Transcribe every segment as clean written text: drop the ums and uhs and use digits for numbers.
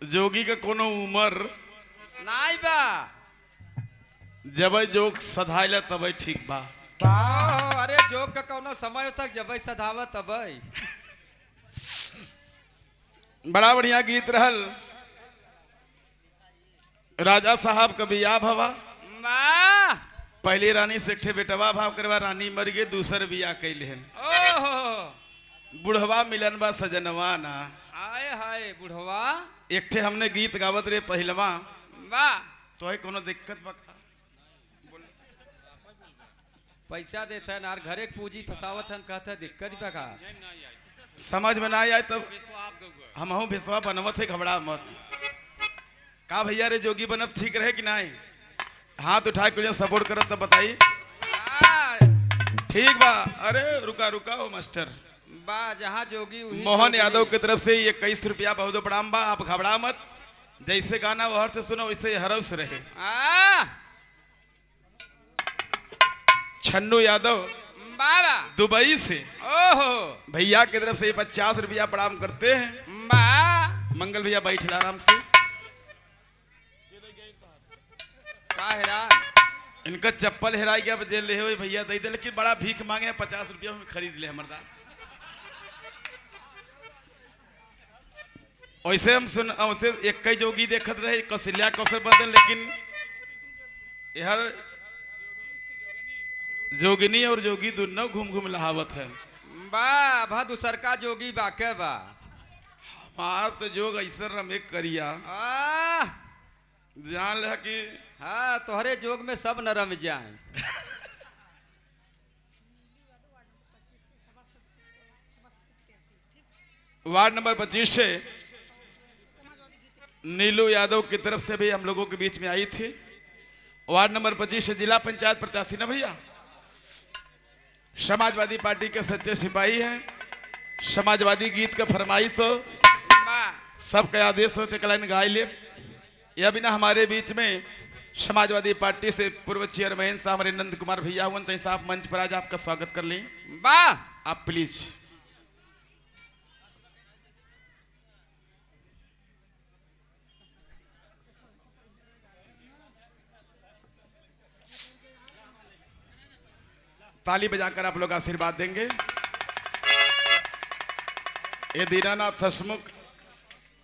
जोगी का कोनो उम्र नाई बा। जब जोग सधाइला तब ठीक बा। अरे जोग का कोनो समय तक जब सधावा तब। बड़ा बढ़िया गीत रहल। राजा साहब का बियाह भवा। पहली रानी से एक बेटवा भाव करवा, रानी मर गई, दूसर बियाह कैले हन। बुढ़वा मिलन बा सजनवा ना। आए हाय बुढ़वा। एक ठे हमने गीत गावत रे पहलवा बा तो है कोनो दिक्कत बा? पैसा देते हैं और घरे पूंजी फसावत हन, कहते दिक्कत बा का? समझ में ना आए तब हम हूँ भिसवा बनवत है, घबरा मत। का भैया रे जोगी बनब ठीक रहे कि नहीं? हाथ उठाए कुछ सपोर्ट करत तब बताई। ठीक बा। अरे रुका रुका हो मास्टर बा, जहाँ जोगी मोहन यादव की तरफ से 21 रुपया बहुत बड़ा बा। आप घबरा मत, जैसे गाना वो हर से सुनो वैसे हरस रहे। छन्नू यादव बाबा दुबई से ओहो भैया की तरफ से 50 रुपया प्रणाम करते हैं। बा मंगल भैया बैठ आराम से। का हैरान इनका चप्पल हेराई गया जेल ले हुए भैया दे दे, लेकिन बड़ा भीख मांगे 50 रुपया में खरीद ले हमारा। वैसे हम सुन वैसे एक कई जोगी देखत रहे कौशल्या कौशल बदल, लेकिन यार जोगिनी और जोगी दोनों घूम घूम लहावत है। बा भा दूसर का जोगी बाके बा। हमार तो जोग ऐसा रमे करिया जान ले कि हाँ तोहरे जोग में सब नरम जाए। वार्ड नंबर 25 से नीलू यादव की तरफ से भी हम लोगों के बीच में आई थी। वार्ड नंबर 25 से जिला पंचायत प्रत्याशी ना भैया, समाजवादी पार्टी के सच्चे सिपाही हैं। समाजवादी गीत का फरमाइश हो, सबका आदेश हो तो लाइन गाय ले। यह बिना हमारे बीच में समाजवादी पार्टी से पूर्व चेयरमैन साहब हमारे नंद कुमार भैया हुए तो साहब मंच पर आज आपका स्वागत कर लें। वाह आप प्लीज। ताली बजाकर आप लोग आशीर्वाद देंगे। ये दीनानाथ हसमुख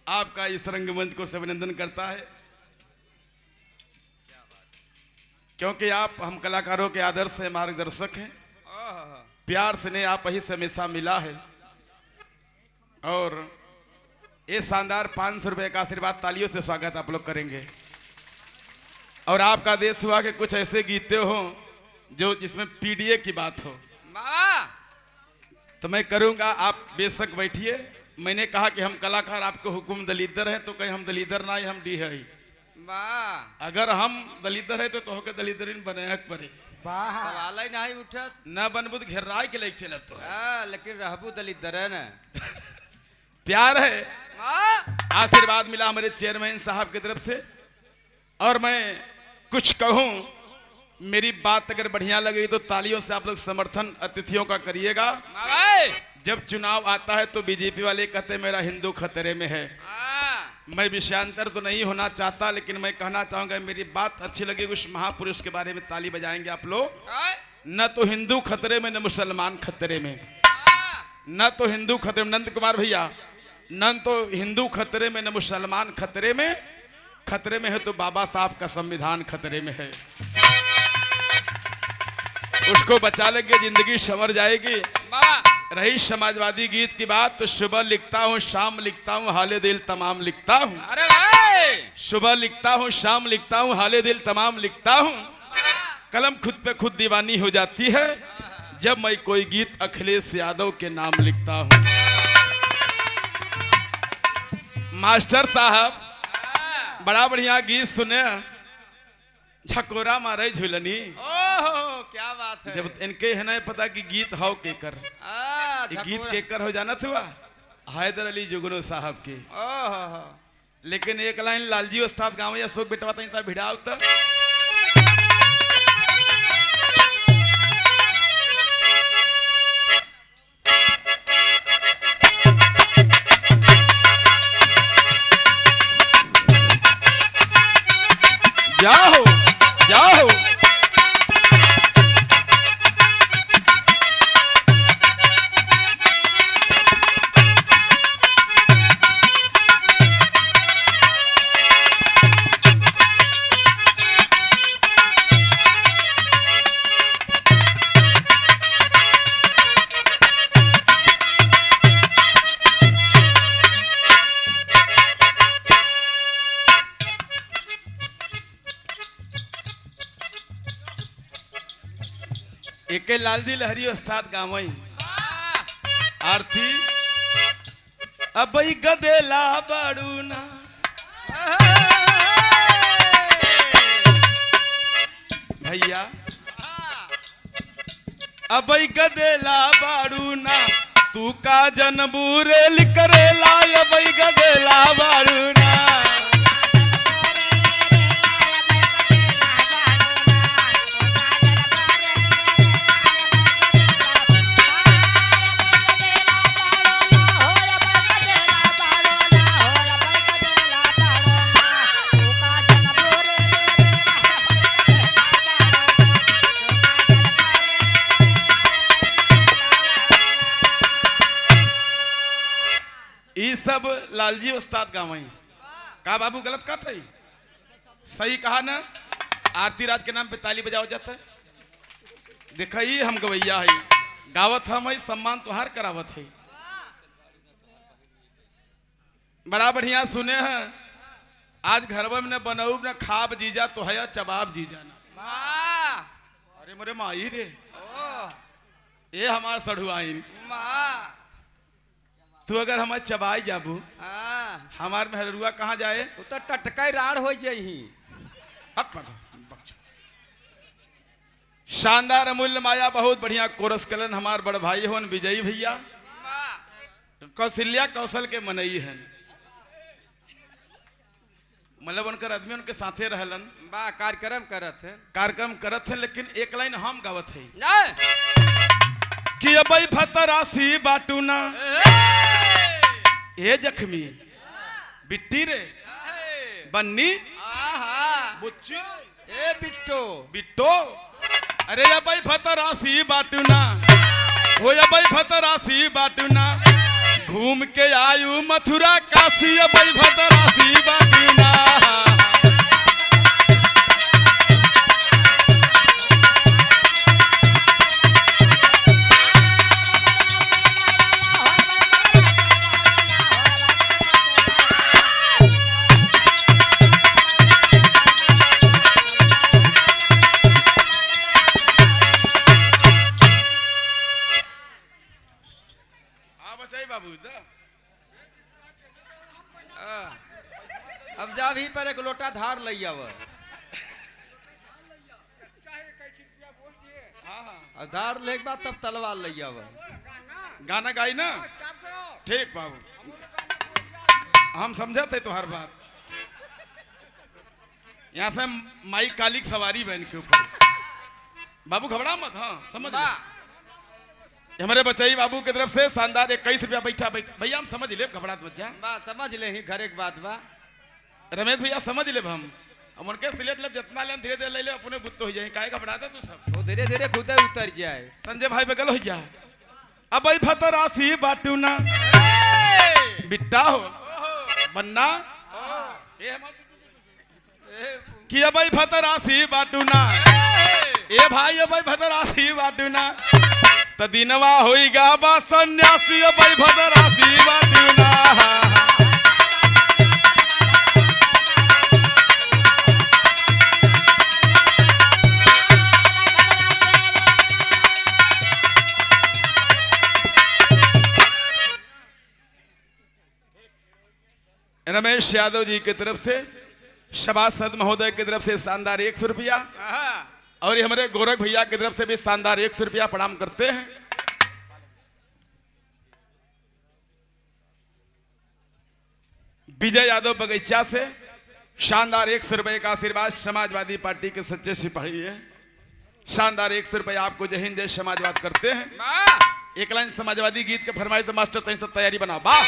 आपका इस रंगमंच को से अभिनंदन करता है, क्योंकि आप हम कलाकारों के आदर्श से मार्गदर्शक हैं। प्यार स्नेह आप ही से हमेशा मिला है। और ये शानदार 500 रुपए का आशीर्वाद तालियों से स्वागत आप लोग करेंगे। और आपका आदेश हुआ कि कुछ ऐसे गीते हो जो जिसमें पीडीए की बात हो तो मैं करूंगा। आप बेशक बैठिए। मैंने कहा कि हम कलाकार आपको हुकुम दलीदर है तो कहीं हम दलीदर ना हम डी है। अगर हम दलीदर है तो होके दलीदरीन बने पड़े। सवाल ही नहीं उठत न बनबुद घेराय के लेके चलत तो लेकिन रहबू दलित न प्यार है। आशीर्वाद मिला हमारे चेयरमैन साहब की तरफ से। और मैं कुछ कहूं, मेरी बात अगर बढ़िया लगी तो तालियों से आप लोग समर्थन अतिथियों का करिएगा। जब चुनाव आता है तो बीजेपी वाले कहते हैं मेरा हिंदू खतरे में है। मैं विषयांतर तो नहीं होना चाहता, लेकिन मैं कहना चाहूंगा मेरी बात अच्छी लगी उस महापुरुष के बारे में ताली बजाएंगे आप लोग। न तो हिंदू खतरे में न मुसलमान खतरे में, न तो हिंदू खतरे में नंद कुमार भैया, न तो हिंदू खतरे में न मुसलमान खतरे में। खतरे में है तो बाबा साहब का संविधान खतरे में है। उसको बचा लेंगे जिंदगी संवर जाएगी। रही समाजवादी गीत की बात तो सुबह लिखता हूँ शाम लिखता हूँ हाले दिल तमाम लिखता हूँ। अरे भाई सुबह लिखता हूँ शाम लिखता हूँ हाले दिल तमाम लिखता हूँ। कलम खुद पे खुद दीवानी हो जाती है जब मैं कोई गीत अखिलेश यादव के नाम लिखता हूँ। मास्टर साहब बड़ा बढ़िया गीत सुने, झकोरा मारे झूलनी। ओहो क्या बात है। जब इनके है ना पता कि गीत हाउ केकर, गीत केकर हो जाना था हैदर अली जुगनू साहब की। लेकिन एक लाइन लालजी उस्ताद गाँव अशोक बेटवा तक भिड़ा होता। जाओ जाओ। एके लालजी लहरी उस्ताद गावई आरती अबई गदेला बड़ूना भैया अबई गदेला बड़ूना तू का जनबूरेल करेला अबई गदेला बड़ूना। सब लालजी उस्ताद गावई का बाबू गलत का था सही कहा ना। आरती राज के नाम पे ताली बजाओ जाता है। देखा ही हम गवैया है गावत हम है सम्मान तुहार करावत है। बड़ा बढ़िया सुने हैं आज घर में न बनऊ न खाब जीजा तो है चबाब जीजा ना। अरे मोरे माई रे ये हमार सढ़ुआई तू अगर हमारे चबाई जाबू हमार मेहरुआ कहाँ जाए तो टटका राड़ हो जाही। शानदार अमूल्य माया बहुत बढ़िया कोरस कलन हमार बड़ भाई होन विजयी भैया कौशल्या कौशल के मनई है मतलब उनकर आदमी उनके साथे रहलन बा कार्यक्रम करत है लेकिन एक लाइन हम गावत है कि अबई भतरासी बाटूना ए जख्मी बिट्टी रे बन्नी बुच्ची ए बिट्टो बिट्टो अरे या भाई फतरासी बाटूना हो या भाई फतरासी बाटूना घूम के आयु मथुरा काशी या भाई फतरासी बाटूना। अब जा भी पर एक लोटा धार लई आव धार ले बाद तब तलवार लई आव गाना गाई ना ठीक बाबू हम समझे थे तो हर बात यहाँ से माई कालिक सवारी बहन के ऊपर बाबू घबरा मत। हाँ समझ हमारे बचाई बाबू की तरफ से शानदार 21 रुपया बैठा भैया हम समझ ले घबरात मत जा समझ ले ही घर एक बात बा रमेश भैया समझ ले हम उनके सिलेट लब जितना ले धीरे धीरे ले ले अपने बुत्त हो जाए काहे घबराता तू सब वो धीरे धीरे खुद उतर जाए। संजय भाई बगल हो जा अब आई फतरासी बाटूना बिट्टा हो बन्ना कि अब आई फतरासी बाटूना ए भाई अब आई फतरासी बाटूना त दिनवा होइगा बा सन्यासी अब आई फतरासी बाटूना। रमेश यादव जी की तरफ से शबासद महोदय की तरफ से शानदार 100 रुपया और हमारे गोरख भैया की तरफ से भी शानदार 100 रुपया प्रणाम करते हैं। विजय यादव बगीचा से शानदार 100 रुपए का आशीर्वाद समाजवादी पार्टी के सच्चे सिपाही है। शानदार 100 रुपया आपको जय हिंद जय समाजवाद करते हैं। एक लाइन समाजवादी गीत के फरमाइश मास्टर तैं सब तैयारी बनाओ बा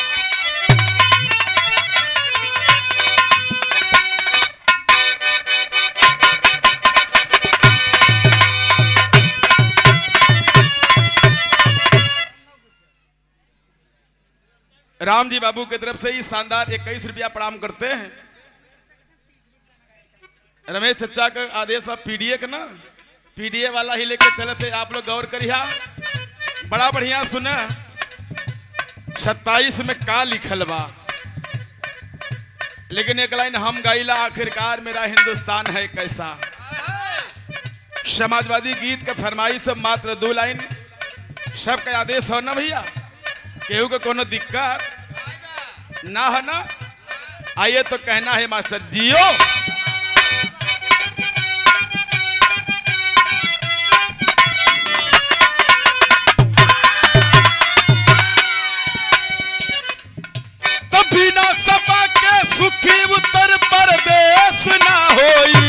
राम जी बाबू की तरफ से ही शानदार 21 रुपया प्रणाम करते हैं। रमेश चचा का आदेश बा पीडीए का ना, पीडीए वाला ही लेके चले थे, आप लोग गौर करिया। बड़ा बढ़िया सुना 27 में का लिखल बा, लेकिन एक लाइन हम गाइला आखिरकार मेरा हिंदुस्तान है कैसा। समाजवादी गीत का फरमाइश से मात्र 2 लाइन, सबका आदेश हो ना भैया, केहू को कोनो दिक्कत ना है ना। आइए तो कहना है मास्टर जियो। तो बिना सपा के सुखी उत्तर प्रदेश ना होई,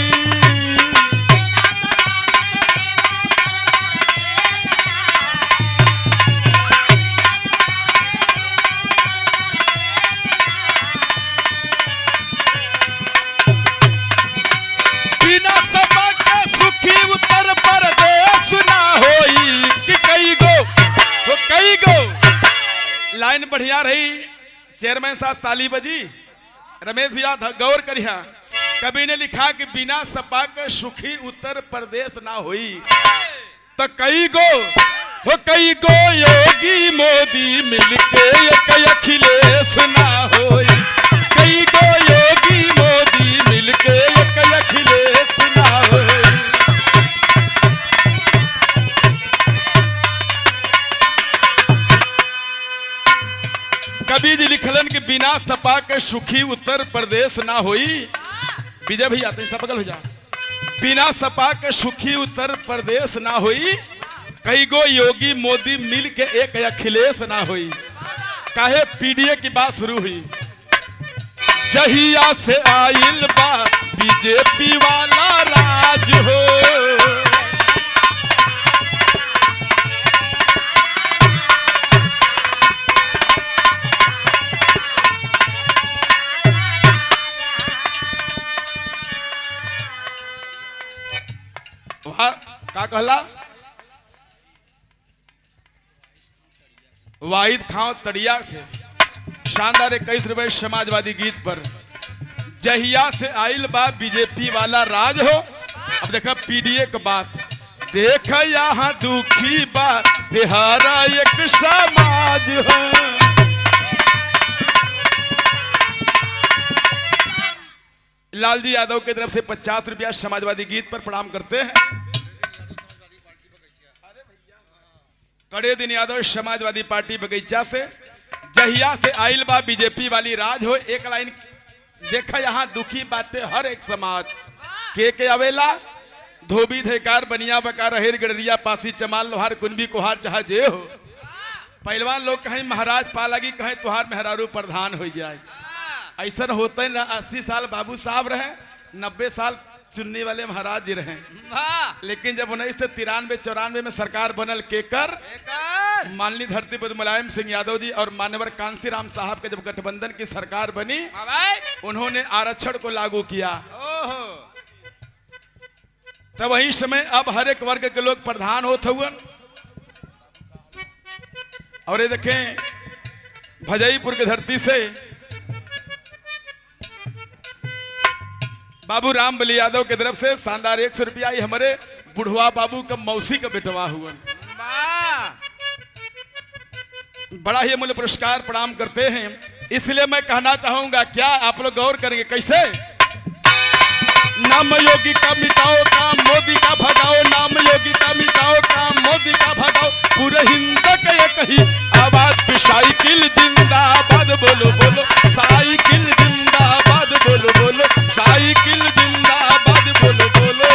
लाइन बढ़िया रही। चेयरमैन साहब ताली बजी। रमेश भैया गौर करिया, कभी ने लिखा कि बिना सपा के सुखी उत्तर प्रदेश ना हुई। तो कई गो योगी मोदी मिलके एक अखिलेश ना होई, कई गो योगी मोदी मिलके एक अखिलेश ना होई। कभी जी लिखलन कि बिना सपा के सुखी उत्तर प्रदेश ना होई। विजय भैया तो पकड़ हो जा। बिना सपा के सुखी उत्तर प्रदेश ना होई, कई गो योगी मोदी मिल के एक अखिलेश ना होई। काहे पीडीए की बात शुरू हुई, जहिया से आइल बा बीजेपी वाला राज हो। का कहला वाहिद खाओ तड़िया से शानदार 21 रुपए समाजवादी गीत पर। जहिया से आइल बा बीजेपी वाला राज हो। अब देखा पीडीए के बात, देख यहाँ दुखी बा बिहारा एक समाज हो। लालजी यादव की तरफ से 50 रुपया समाजवादी गीत पर प्रणाम करते हैं। कड़े दिन यादव समाजवादी पार्टी बगीचा से, जहिया से आइल बा बीजेपी वाली राज हो। एक लाइन देखा यहाँ दुखी बाटे हर एक समाज के आवेला, धोबी धेकार बनिया बका रहेर गडरिया पासी चमाल लोहार कुंभी कोहार चाहे जे हो। पहलवान लोग कहीं महाराज पा लगी, कहीं तुहार मेहरारू प्रधान हो जाए। ऐसा होते ना 80 साल बाबू साहब रहे, 90 साल चुन्नी वाले महाराज जी रहे। लेकिन जब 1993-94 में सरकार बनल केकर मानली धरती पर मुलायम सिंह यादव जी और मान्यवर कांसीराम साहब के जब गठबंधन की सरकार बनी, उन्होंने आरक्षण को लागू किया। तब वही समय अब हर एक वर्ग के लोग प्रधान होते हुए। और ये देखें भजईपुर की धरती से बाबू राम बली यादव की तरफ से शानदार 100 रुपया हमारे बुढ़वा बाबू का मौसी का बेटवा हुआ। बड़ा ही अमूल्य पुरस्कार प्रणाम करते हैं। इसलिए मैं कहना चाहूंगा, क्या आप लोग गौर करेंगे कैसे? नाम योगी का मिटाओ काम मोदी का भगाओ, नाम योगी का मिटाओ काम मोदी का भगाओ। पूरे हिंद का एक ही आवाज पे साइकिल जिंदाबाद बोलो बोलो, साइकिल जिंदाबाद बोलो बोलो, साइकिल जिंदाबाद बोलो बोलो।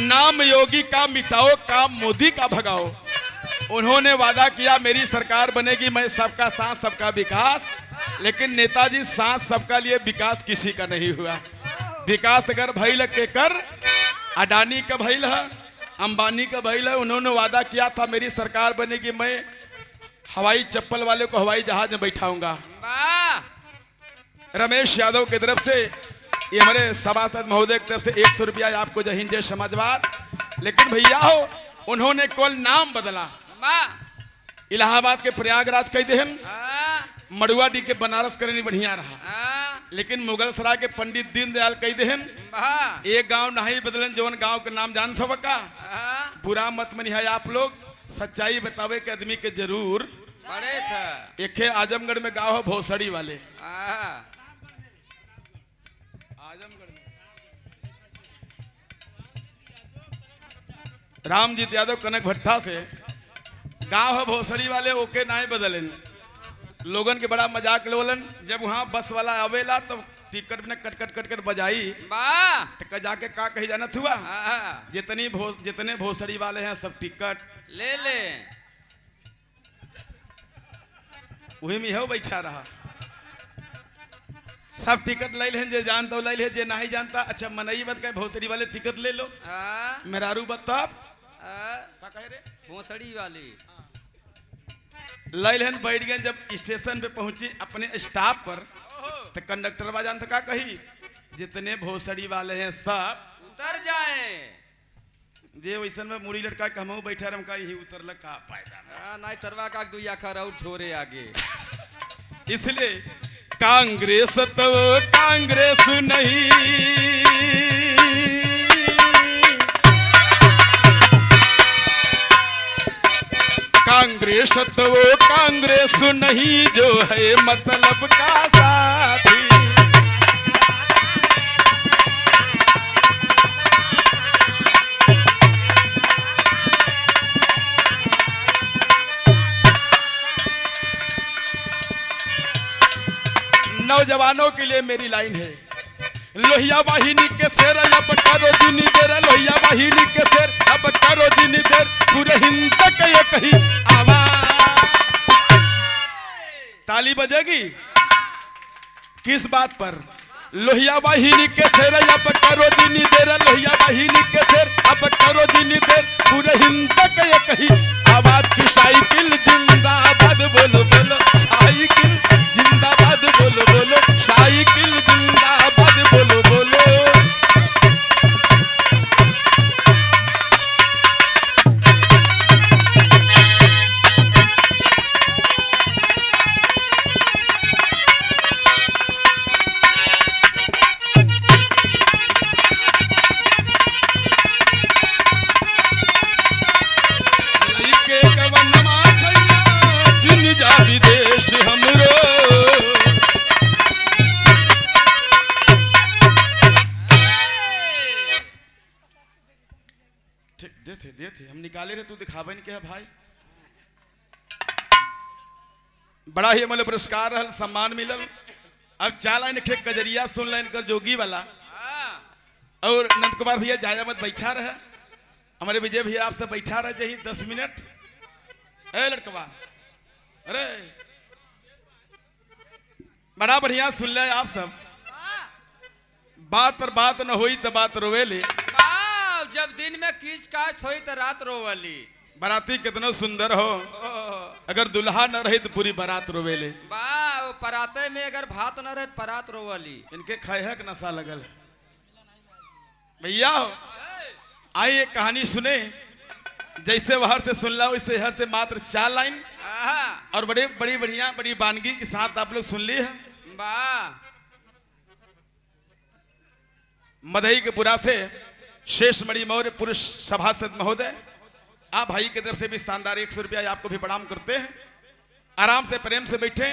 नाम योगी का मिटाओ काम मोदी का भगाओ। उन्होंने वादा किया मेरी सरकार बनेगी, मैं सबका साथ सबका विकास। लेकिन नेताजी साथ सबका लिए विकास किसी का नहीं हुआ। विकास अगर भइल के कर अडानी का भइल है, अंबानी का भइल है। उन्होंने वादा किया था मेरी सरकार बनेगी, मैं हवाई चप्पल वाले को हवाई जहाज में बैठाऊंगा। रमेश यादव की तरफ से ये हमारे सभासद महोदय की तरफ से 100 रुपया आपको जय हिंद जय समाजवाद। लेकिन भैया हो उन्होंने केवल नाम बदला। वाह इलाहाबाद के प्रयागराज कह देहन, हाँ, मड़ुआडी के बनारस करनी बढ़िया रहा। हाँ, लेकिन मुगल सराय के पंडित दीनदयाल कह देहन, वाह एक गांव नहीं बदलन जौन गांव के नाम जान सब का। हाँ, बुरा मत मनी है आप लोग, सच्चाई बतावे के आदमी के जरूर। बड़े था एक है आजमगढ़ में गांव है भोसड़ी वाले, हाँ, आजमगढ़ में रामजीत यादव कनक भट्टा से गांव है भोसड़ी वाले, ओके नाई बदलन। लोगन के बड़ा मजाक लेवलन, जब वहां बस वाला आवेला तो टिकट में कट कट कट कट बजाई वाह तो जाके का कही जानत हुआ, हाँ, जितने भोसड़ी वाले हैं सब टिकट ले ले वही में हो बैठा रहा। सब टिकट ले लें, जे जानता ले ले, जे नहीं जानता अच्छा मनई बत कहे भोसड़ी वाले टिकट ले लो। हाँ, मेहरारू बता हाँ, का कहे रे, भोसड़ी वाली ले लें बैठ गए। जब स्टेशन पे पहुंची अपने स्टॉप पर तो कंडक्टर बा जानता का कही, जितने भोसड़ी वाले हैं सब उतर जाए। जे वैसन में मुड़ी लटका के हमहू बैठा रहे, हम का यही उतरल का फायदा हाँ, नहीं सरवा का दुई आखर और छोरे आगे। इसलिए कांग्रेस तो कांग्रेस नहीं, कांग्रेस तो कांग्रेस नहीं जो है मतलब का साथी। नौजवानों के लिए मेरी लाइन है, लोहिया वाहिनी के शेर अब करो जिनी देर, लोहिया वाहिनी के शेर अब करो जिनी देर, पूरे हिंद के ये कही आवाज। ताली बजेगी किस बात पर, लोहिया वाहिनी के शेर अब करो जिनी देर, लोहिया वाहिनी के शेर अब करो जिनी देर, पूरे हिंद के ये कही आवाज की साइकिल जिंदाबाद बोलो बोलो, साइकिल जिंदाबाद बोलो बोलो, साइकिल जिंदाबाद बोलो बोलो। लइके कवनमा सैया जिन जा विदेश हमरो, देते हम निकाले रहे, तू दिखावे नहीं क्या भाई। बड़ा ही मतलब पुरस्कार रहल, सम्मान मिलल। अब चाल लाइन के कजरिया सुन लाइन कर जोगी वाला, और नंद कुमार भैया जाया मत बैठा रहे, हमारे विजय भैया आप सब बैठा रहे जही 10 मिनट। ए लड़कवा, अरे बड़ा बढ़िया सुन ले आप सब, बात पर बात न हुई तो बात रोवेले। जब दिन में कीच काच होई तो रात रोवली। बाराती कितना सुंदर हो, अगर दुल्हा न रही तो पूरी बारात रोवेले। वाह, पराते में अगर भात न रहे तो परात रोवली। इनके खाए का नशा लगल है भैया। आइए कहानी सुने, जैसे वहर से सुन ला वैसे हर से मात्र 4 लाइन, और बड़े बड़ी बढ़िया बड़ी वानगी के साथ आप लोग सुन लिए हैं। वाह, मदई के पुरा से शेष मणि मौर्य पुरुष सभासद महोदय, आप भाई की तरफ से भी शानदार 100 रुपया आपको भी प्रणाम करते हैं। आराम से प्रेम से बैठे,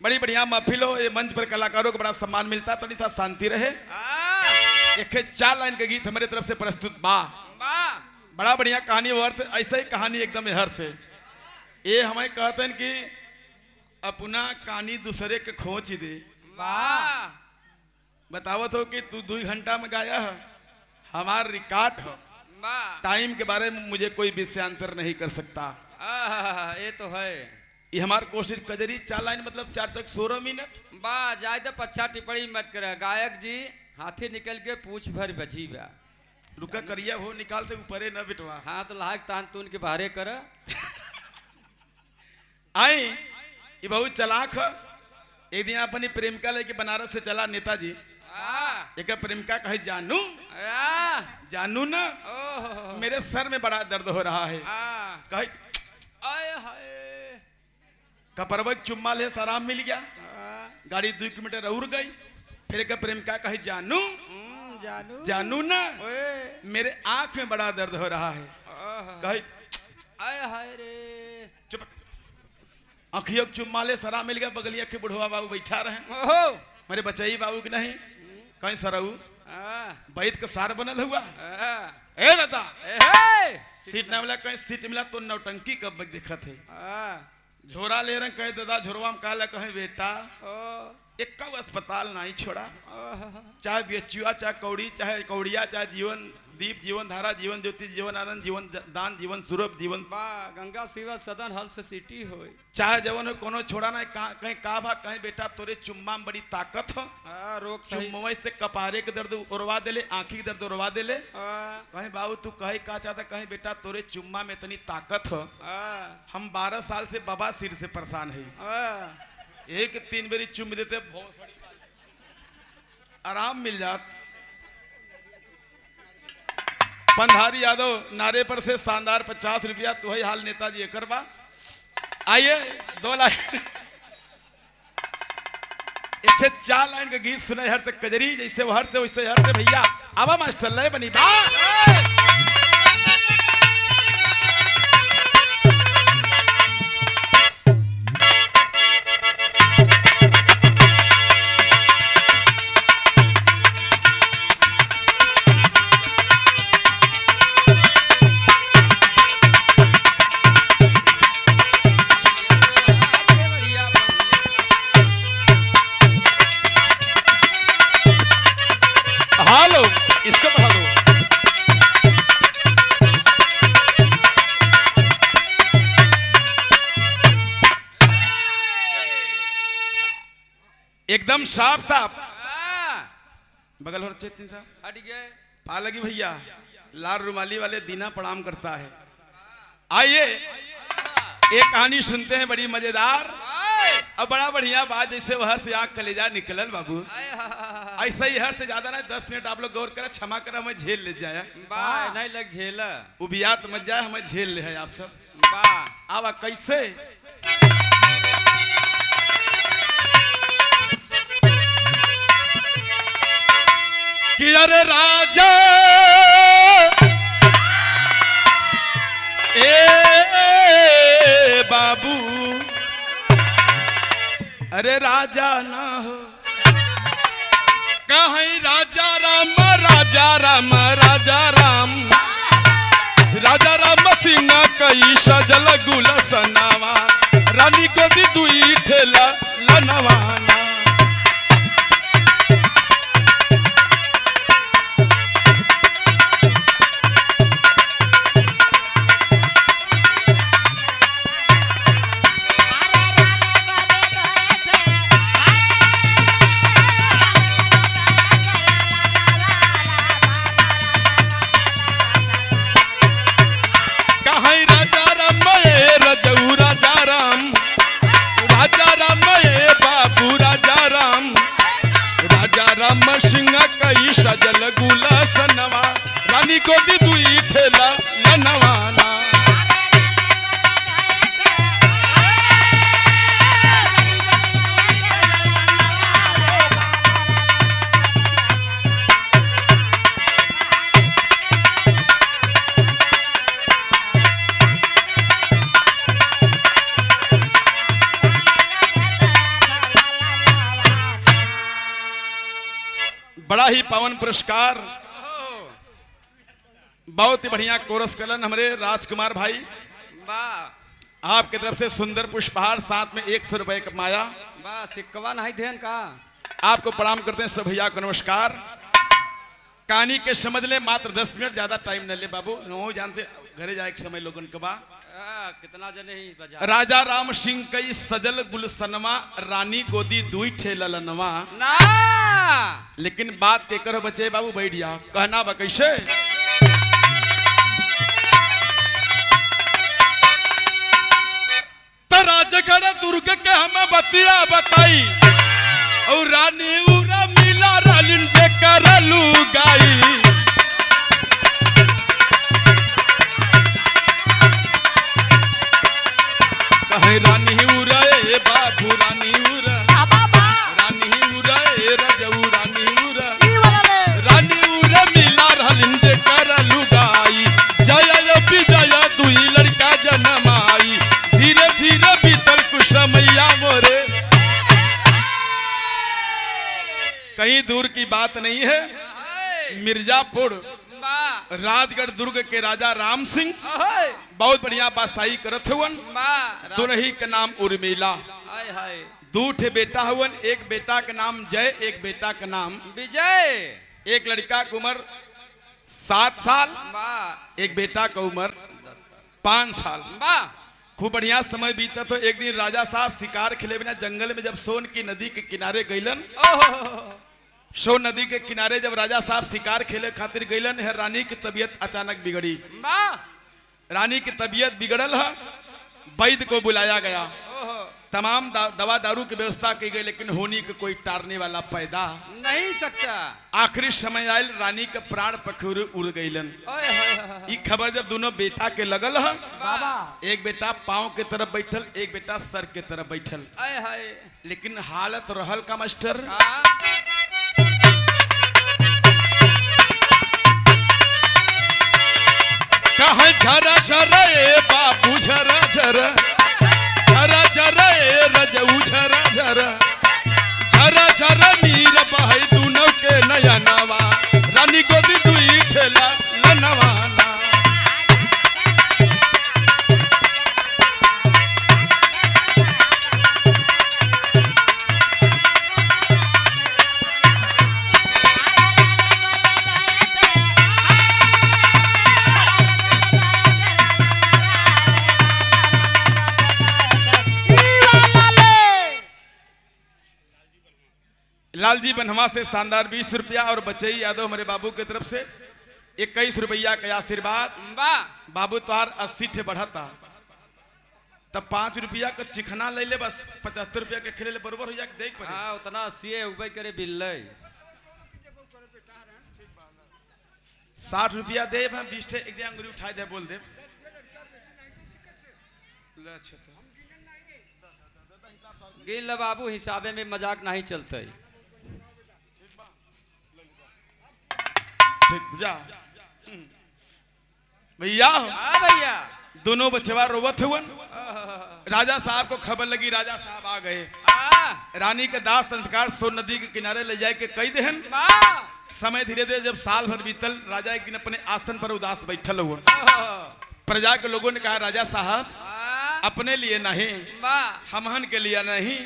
बड़ी बढ़िया महफिल हो, ये मंच पर कलाकारों को बड़ा सम्मान मिलता है, थोड़ी सा शांति रहे। एक 4 लाइन के गीत हमारे तरफ से प्रस्तुत बा। बड़ा बढ़िया कहानी वो से, ऐसा ही कहानी एकदम हर से। ये हमें कहते हैं कि अपना कहानी दूसरे के खोच दे। वाह, बतावत हो कि तू 2 घंटा में गाया है, हमार रिकॉर्ड हो। टाइम के बारे में मुझे कोई विषयांतर नहीं कर सकता। ये तो है। ये हमार कोशिश कजरी 4 लाइन मतलब 4 तक 16 मिनट। वाह, ज्यादा पच्छा टिप्पणी मत करे। गायक जी हाथी निकल के पूछ भर बजी बा। रुका करिया हो निकालते ऊपरे न बिटवा। हाँ तो लाग तान तून के बाहरे कर। आई ये बहुत चलाक है। एक दिन अपनी प्रेमिका लेके बनारस से चला नेताजी, एक प्रेमिका कहे जानू, जानू ना मेरे सर में बड़ा दर्द हो रहा है। कहे आए हाय कपरवा चुम्मा ले आराम मिल गया। गाड़ी 2 किलोमीटर और गई। फिर का प्रेम का कहे जानू जानू जानू ना ओए मेरे आंख में बड़ा दर्द हो रहा है। कहे आए हाय रे चुप आंखियों चुम्मा ले सरा मिल गया। बगलिया के बुढ़वा बाबू बैठा रहे। ओहो मेरे बचई बाबू की नहीं कहीं सरऊ बैठ के सार बनल हुआ। ए दादा सीट ना मिला कहीं सीट मिला तो नौटंकी कब दिखत है। झोरा ले रहे कहे दादा झोरवा में काला कहे बेटा एक अस्पताल नहीं छोड़ा। चाहे बेचुआ चाहे कौड़ी चाहे कौड़िया चाहे जीवन दीप जीवन धारा जीवन ज्योति जीवन आनंद जीवन दान जीवन सूरभ जीवन गंगा शिवा सदन हल से सिटी हो चाहे जवन हो कोनो छोड़ा ना कहीं का भा कहीं बेटा तोरे चुम्मा में बड़ी ताकत हो। रोक चुम्मा से कपारे के दर्द उड़वा देले आंखी के दर्द उड़वा देले। कहीं बाबू तू कहीं का चाहता कहीं बेटा तोरे चुम्मा में इतनी ताकत हो। हम 12 साल से बाबा सिर से परेशान है। एक 3 बेरी चुम देते आराम मिल जात। पंधारी यादव नारे पर से शानदार 50 रुपया तो ही हाल नेताजी करवा। आइए 2 लाइन एक 4 लाइन का गीत सुने हर तक कजरी जैसे वो हर से वैसे हर से भैया आवा मास्टर ले बनी बा। इसको बढ़ा दो। एकदम साफ साफ बगल हो चेतन साहब हट गए पा लगी भैया लाल रुमाली वाले दीना प्रणाम करता है। आइए एक कहानी सुनते हैं बड़ी मजेदार और बड़ा बढ़िया बात जैसे वह से आग कलेजा निकलल बाबू ऐसा ही हर से ज्यादा ना 10 मिनट आप लोग गौर करें क्षमा कर हमें झेल ले जाए। नहीं लग झेल उबियात मत जाए हमें झेल ले है आप सब। आवा कैसे कि अरे राजा ए बाबू अरे राजा ना हो कहीं राजा राम राजा राम राजा राम राजा राम सिंह कई सजल गुलसनावा रानी को दी दुई ठेला लनवाना। सिंह कई सजल गुलसनवा रानी को दी दुई ठेला लनवाना। बड़ा ही पावन पुरस्कार बहुत ही बढ़िया कोरस कलन हमारे राजकुमार भाई आपकी तरफ से सुंदर पुष्पहार साथ में 100 रुपए कमाया। सिक्कवा नहीं ध्यान का आपको प्रणाम करते हैं सब भैया को नमस्कार। कहानी के समझ ले मात्र 10 मिनट ज्यादा टाइम न ले बाबू वो जानते घरे जाए के समय लोगन के बा कितना जने ही बजा। राजा राम सिंह कई सजल गुलसनवा रानी गोदी दुई ठेला लनवा ना लेकिन बात के करो बच्चे बाबू बैठ जा कहना बा कैसे राजगढ़ दुर्ग के हमें बतिया बताई और रानी उरा मिला रालिन जे करलू गाई रानी उरा ए बाबू रानी उरा रानी उरा ए रजऊ रानी उरा रानी उरा मिला रहलिन जे कर लुगाई जय विजय दुई लड़का जनमाई धीरे धीरे बीतल कुछ समैया मोरे। कहीं दूर की बात नहीं है, मिर्जापुर राजगढ़ दुर्ग के राजा राम सिंह बहुत बढ़िया बादशाही करत हुवन। दुल्ही का नाम उर्मिला, दू ठे बेटा हुवन, एक बेटा का नाम जय, एक बेटा का नाम विजय। एक लड़का की उम्र 7 साल, एक बेटा का उम्र 5 साल। खूब बढ़िया समय बीता तो एक दिन राजा साहब शिकार खेले बिना जंगल में जब सोन की नदी के किनारे गईलन। सोन नदी के किनारे जब राजा साहब शिकार खेले खातिर गईलन है, रानी की तबीयत अचानक बिगड़ी। रानी की तबीयत बिगड़ल है, वैद्य को बुलाया गया, तमाम दवा दारू की व्यवस्था की गई, लेकिन होनी के कोई टारने वाला पैदा नहीं सकता। आखिरी समय आयल, रानी के प्राण पखुर उड़ गईलन। ई खबर जब दोनों बेटा के लगल है, एक बेटा पांव के तरफ बैठल, एक बेटा सर के तरफ बैठल, लेकिन हालत रहल का मास्टर कहाँ झरा झरा ए बाबू झरा झरा झरा झरा ए रजऊ झरा झरा झरा झरा नीर बहै दुनो के नयनवा रानी गोदी दुई ठेला लनवाना। लालजी बनहवा से शानदार 20 रुपया और बचई यादव हमारे बाबू की तरफ से 21 रुपया का आशीर्वाद। बाबू तुहार 80 ठे बढ़ता, तब 5 रुपया का चिखना ले ले, बस 75 रुपया के खेले ले बरोबर हो जाए, देख पड़े। हाँ उतना 80 उबे करे बिल 60 रुपया दे, 20 ठे एक दे अंगुरी उठाए दे बोल दे। गिल बाबू हिसाबे में मजाक नहीं चलते। भैया भैया दोनों बचवा रोवत हुवन। राजा साहब को खबर लगी, राजा साहब आ गए। रानी के दाह संस्कार सोन नदी के किनारे ले जाए के कई देहन। समय धीरे धीरे जब साल भर बीतल, राजा एक दिन अपने आसन पर उदास बैठल हुआ। प्रजा के लोगों ने कहा, राजा साहब अपने लिए नहीं, हमहन के लिए नहीं,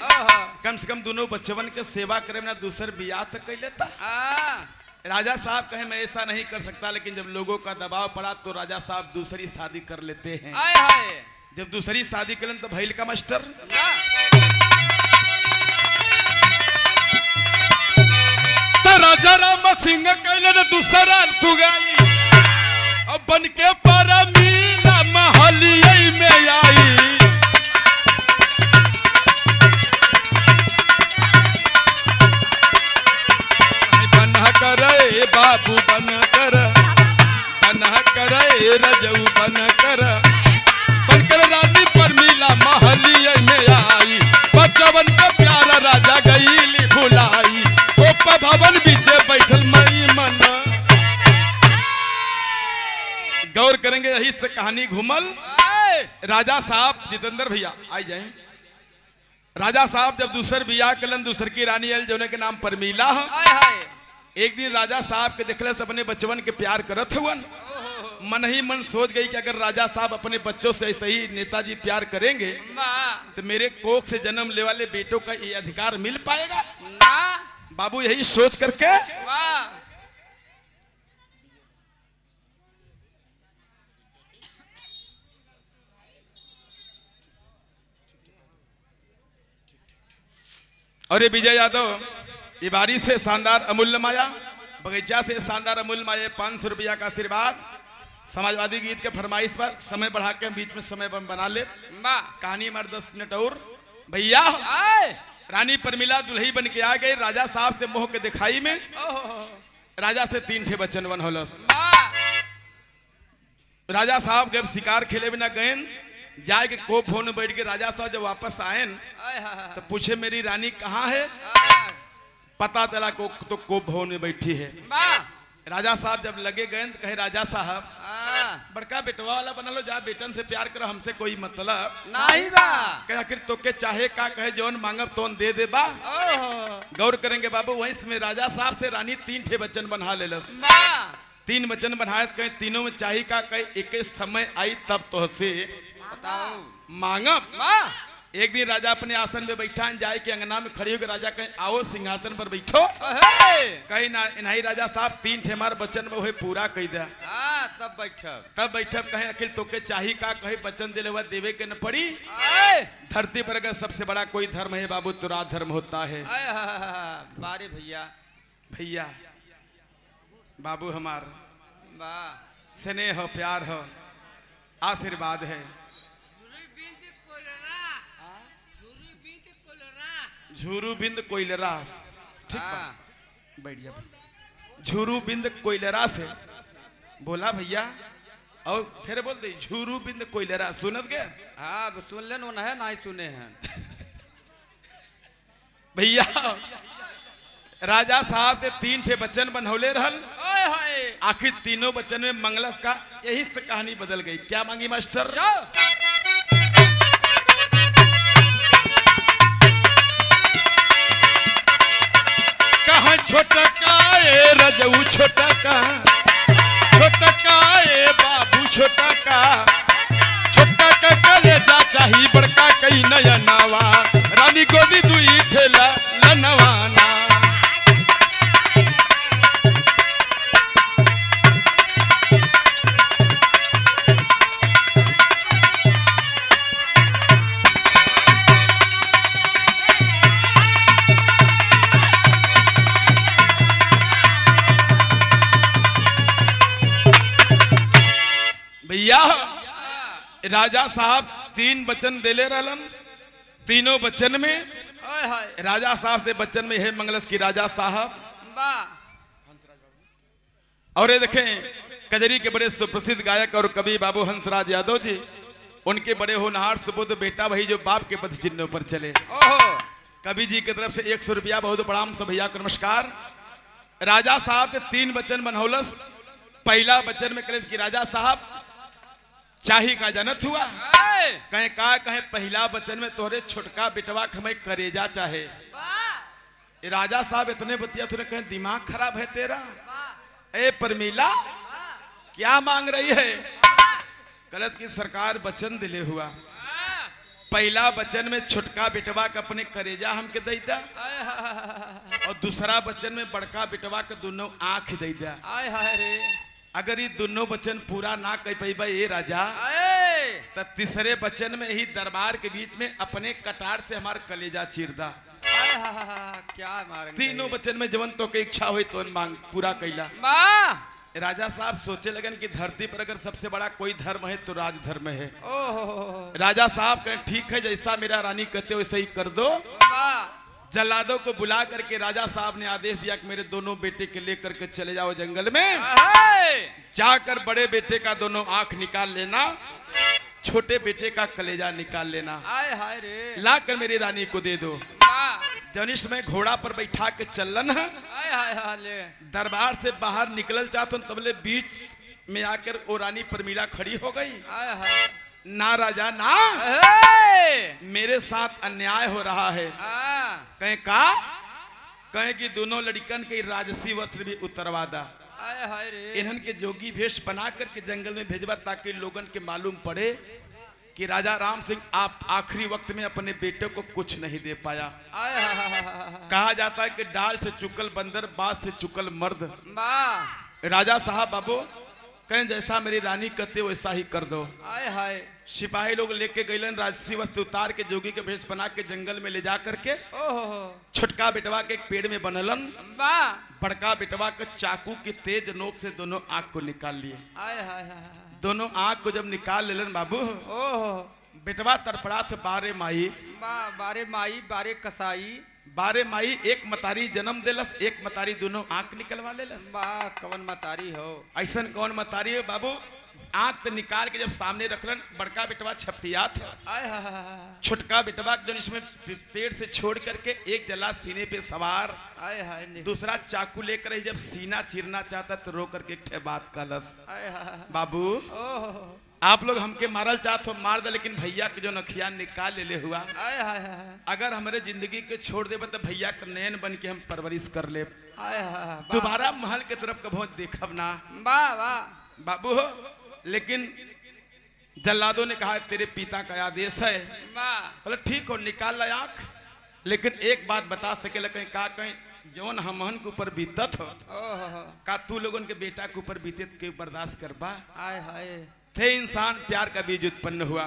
कम से कम दोनों बच्चवन के सेवा करे ना दूसर बियाह तक कर लेता। राजा साहब कहे मैं ऐसा नहीं कर सकता, लेकिन जब लोगों का दबाव पड़ा तो राजा साहब दूसरी शादी कर लेते हैं। जब दूसरी शादी करें तो भैल का मास्टर तो राजा राम सिंह कहले दूसरा तुगाई, अब बन के परमीला महलिया में आई। करे बाबू बन कर रजऊ बन कर रानी परमीला महलिया में आई। बचवन का प्यारा राजा गईली भुलाई, ओपा भवन बीचे बैठल मई मन। गौर करेंगे यही से कहानी घूमल। राजा साहब जितेंद्र भैया आई जाए। राजा साहब जब दूसर बियाह कलन, दूसर की रानी आयल जो के नाम परमीला है। एक दिन राजा साहब के देखले तो अपने बच्चवन के प्यार करत हुवन। मन ही मन सोच गई कि अगर राजा साहब अपने बच्चों से ऐसे ही नेताजी प्यार करेंगे तो मेरे कोख से जन्म ले वाले बेटों का ये अधिकार मिल पाएगा। बाबू यही सोच करके और ये विजय यादव ये बारी से शानदार अमूल्य माया, बगीचा से शानदार अमूल्य माया 500 रुपया का आशीर्वाद। समाजवादी गीत के फरमाइश पर समय बढ़ा के बीच में समय बना ले। कहानी हमारे 10 मिनट और। भैया रानी परमीला दुल्ही बन के आ गई। राजा साहब से मोह के दिखाई में राजा से 3 ठे बच्चन बन होलस। राजा साहब जब शिकार खेले बिना गए जाए के कोप भवन में बैठ के राजा साहब जब वापस आए आय हाय तो पूछे मेरी रानी कहाँ है। हाय पता चला को तो कोप भवन में बैठी है। वाह राजा साहब जब लगे गए तो कहे राजा साहब हाँ बड़का बेटवा वाला बना लो, जा बेटन से प्यार करो, हमसे कोई मतलब नहीं बा कहे आखिर तो के चाहे का कहे जौन मांगब तोन दे दे बा। ओहो गौर करेंगे बाबू वहीं में राजा साहब से रानी 3 ठे बच्चन बना ले लस। वाह 3 बच्चन बनाए कहे तीनों में चाही का कहे एक समय आई तब तो से बताओ मांगब। वाह एक दिन राजा अपने आसन में बैठा जाए के अंगना में खड़ी होकर राजा कहे आओ सिंहासन पर बैठो। ओहे कहीं ना नहीं राजा साहब 3 ठे हमार बच्चन में वही पूरा कही दिया। हाँ तब बैठब तब बैठब कहे अखिल तो के चाही का कहे बच्चन दिले हुआ देवे के न पड़ी। आय धरती पर अगर सबसे बड़ा कोई धर्म है बाबू तो राज धर्म होता है। आय हाय बारे भैया भैया बाबू हमार वाह स्नेह हो प्यार हो आशीर्वाद है। झूरू बिंद कोयलरा ठीक बा बैठ जा झूरू बिंद कोयलरा से बोला भैया और फिर बोल दे झूरू बिंद कोयलरा सुनत गया। हाँ सुन ले न है नहीं सुने हैं भैया राजा साहब से 3 ठे बच्चन बनौले रहल। ओए हाय आखिर तीनों बच्चन में मंगलस का यही से कहानी बदल गई। क्या मांगी मास्टर। जाओ कहाँ छोटा का ए रजऊ छोटा का ए बाबू छोटा का कलेजा चाही बड़का कई नया नवा रानी गोदी दुई ठेला लनवाना। भैया राजा साहब 3 बच्चन देले रहलन। तीनों बच्चन में ओए हाय राजा साहब से बच्चन में है मंगलस की राजा साहब। वाह और ये देखें कजरी के बड़े सुप्रसिद्ध गायक और कवि बाबू हंसराज यादव जी, उनके बड़े होनहार सुपुत्र बेटा वही जो बाप के पद चिन्हों पर चले। ओहो कवि जी की तरफ से 100 रुपया बहुत प्रणाम सब भैया को नमस्कार। राजा साहब से 3 बच्चन बनौलस। पहला बच्चन में कहे कि राजा साहब चाही का जनत हुआ। आय कहे का कहे पहला बच्चन में तोहरे छोटका बेटवा हमें करेजा चाहे। वाह राजा साहब इतने बतिया सुने कहे दिमाग खराब है तेरा। ए परमीला क्या मांग रही है। गलत की सरकार बचन दिले हुआ। पहला बचन में छोटका बेटवा का अपने करेजा हमके दे दा और दूसरा बचन में बड़का बेटवा के दोनों आंख दे दा। आय हाय रे अगर ये दोनों बचन पूरा ना कर पाई ये राजा आय तो तीसरे बचन में ही दरबार के बीच में अपने कटार से हमार कलेजा चीर दा। आय हाय क्या मारेंगे तीनों बचन में जवन तो के इच्छा हुई तो मांग पूरा कैला। वाह राजा साहब सोचे लगन कि धरती पर अगर सबसे बड़ा कोई धर्म है तो राज धर्म है। ओहो राजा साहब कहें ठीक है जैसा मेरा रानी कहते वैसे ही कर दो। वाह जल्लादों को बुला करके राजा साहब ने आदेश दिया कि मेरे दोनों बेटे के लेकर के चले जाओ जंगल में। आय जाकर बड़े बेटे का दोनों आंख निकाल लेना, छोटे बेटे का कलेजा निकाल लेना, आय हाय रे लाकर मेरी रानी को दे दो। वाह जनिश में घोड़ा पर बैठा के चलन है। आय हाय हाय ले दरबार से बाहर निकल चाहते तबले बीच में आकर वो रानी परमीला खड़ी हो गई। आय हाय ना राजा ना आय मेरे साथ अन्याय हो रहा है। कहें का कहें कि दोनों लड़कन के राजसी वस्त्र भी उतरवा दा। आय हाय रे इन्हन के जोगी भेष बना करके जंगल में भेजवा ताकि लोगन के मालूम पड़े कि राजा राम सिंह आप आखिरी वक्त में अपने बेटे को कुछ नहीं दे पाया। आय हाय कहा जाता है कि डाल से चुकल बंदर बाज से चुकल मर्द। वाह राजा साहब बाबू कहें जैसा मेरी रानी कहते वैसा ही कर दो। आय हाय सिपाही लोग लेके गईलन राजसी वस्त्र उतार के जोगी के भेष बना के जंगल में ले जा करके ओहो छोटका बेटवा के एक पेड़ में बनलन। वाह बड़का बेटवा के चाकू की तेज नोक से दोनों आंख को निकाल लिए। आय हाय हाय दोनों आंख को जब निकाल लेलन बाबू ओहो बेटवा तड़पड़ा से बारे माई वाह बारे माई बारे कसाई बारे माई एक मतारी जन्म देलस, एक मतारी दोनों आंख निकलवा लेलस। वाह कवन मतारी हो ऐसन कौन मतारी है बाबू आंख तो निकाल के जब सामने रखलन, बड़का बेटवा छपटिया था, आय हाय हाय छोटका बेटवा जो इसमें पेट से छोड़ करके एक जला सीने पे सवार, आय हाय दूसरा चाकू लेकर जब सीना चीरना चाहता तो रो करके एक ठे बात कलस, आय हाय बाबू ओह आप लोग हमके मारल चाहत हो मार दे, लेकिन भैया के जो नखिया निकाल ले हुआ, आय हाय हाय अगर हमारे जिंदगी के छोड़ दे तो भैया के नैन बन के हम परवरिश कर ले, आय हाय दोबारा महल के तरफ कभो देखब ना वाह वाह बाबू हो। लेकिन जल्लादों ने कहा तेरे पिता का आदेश है, वाह बोले ठीक हो निकाल ला आंख, लेकिन एक बात बता सके कहीं का कहीं जौन हमहन के ऊपर बीतत हो ओह का तू लोगन के बेटा के ऊपर बीते के बर्दाश्त करबा। आय हाय थे इंसान प्यार का बीज उत्पन्न हुआ,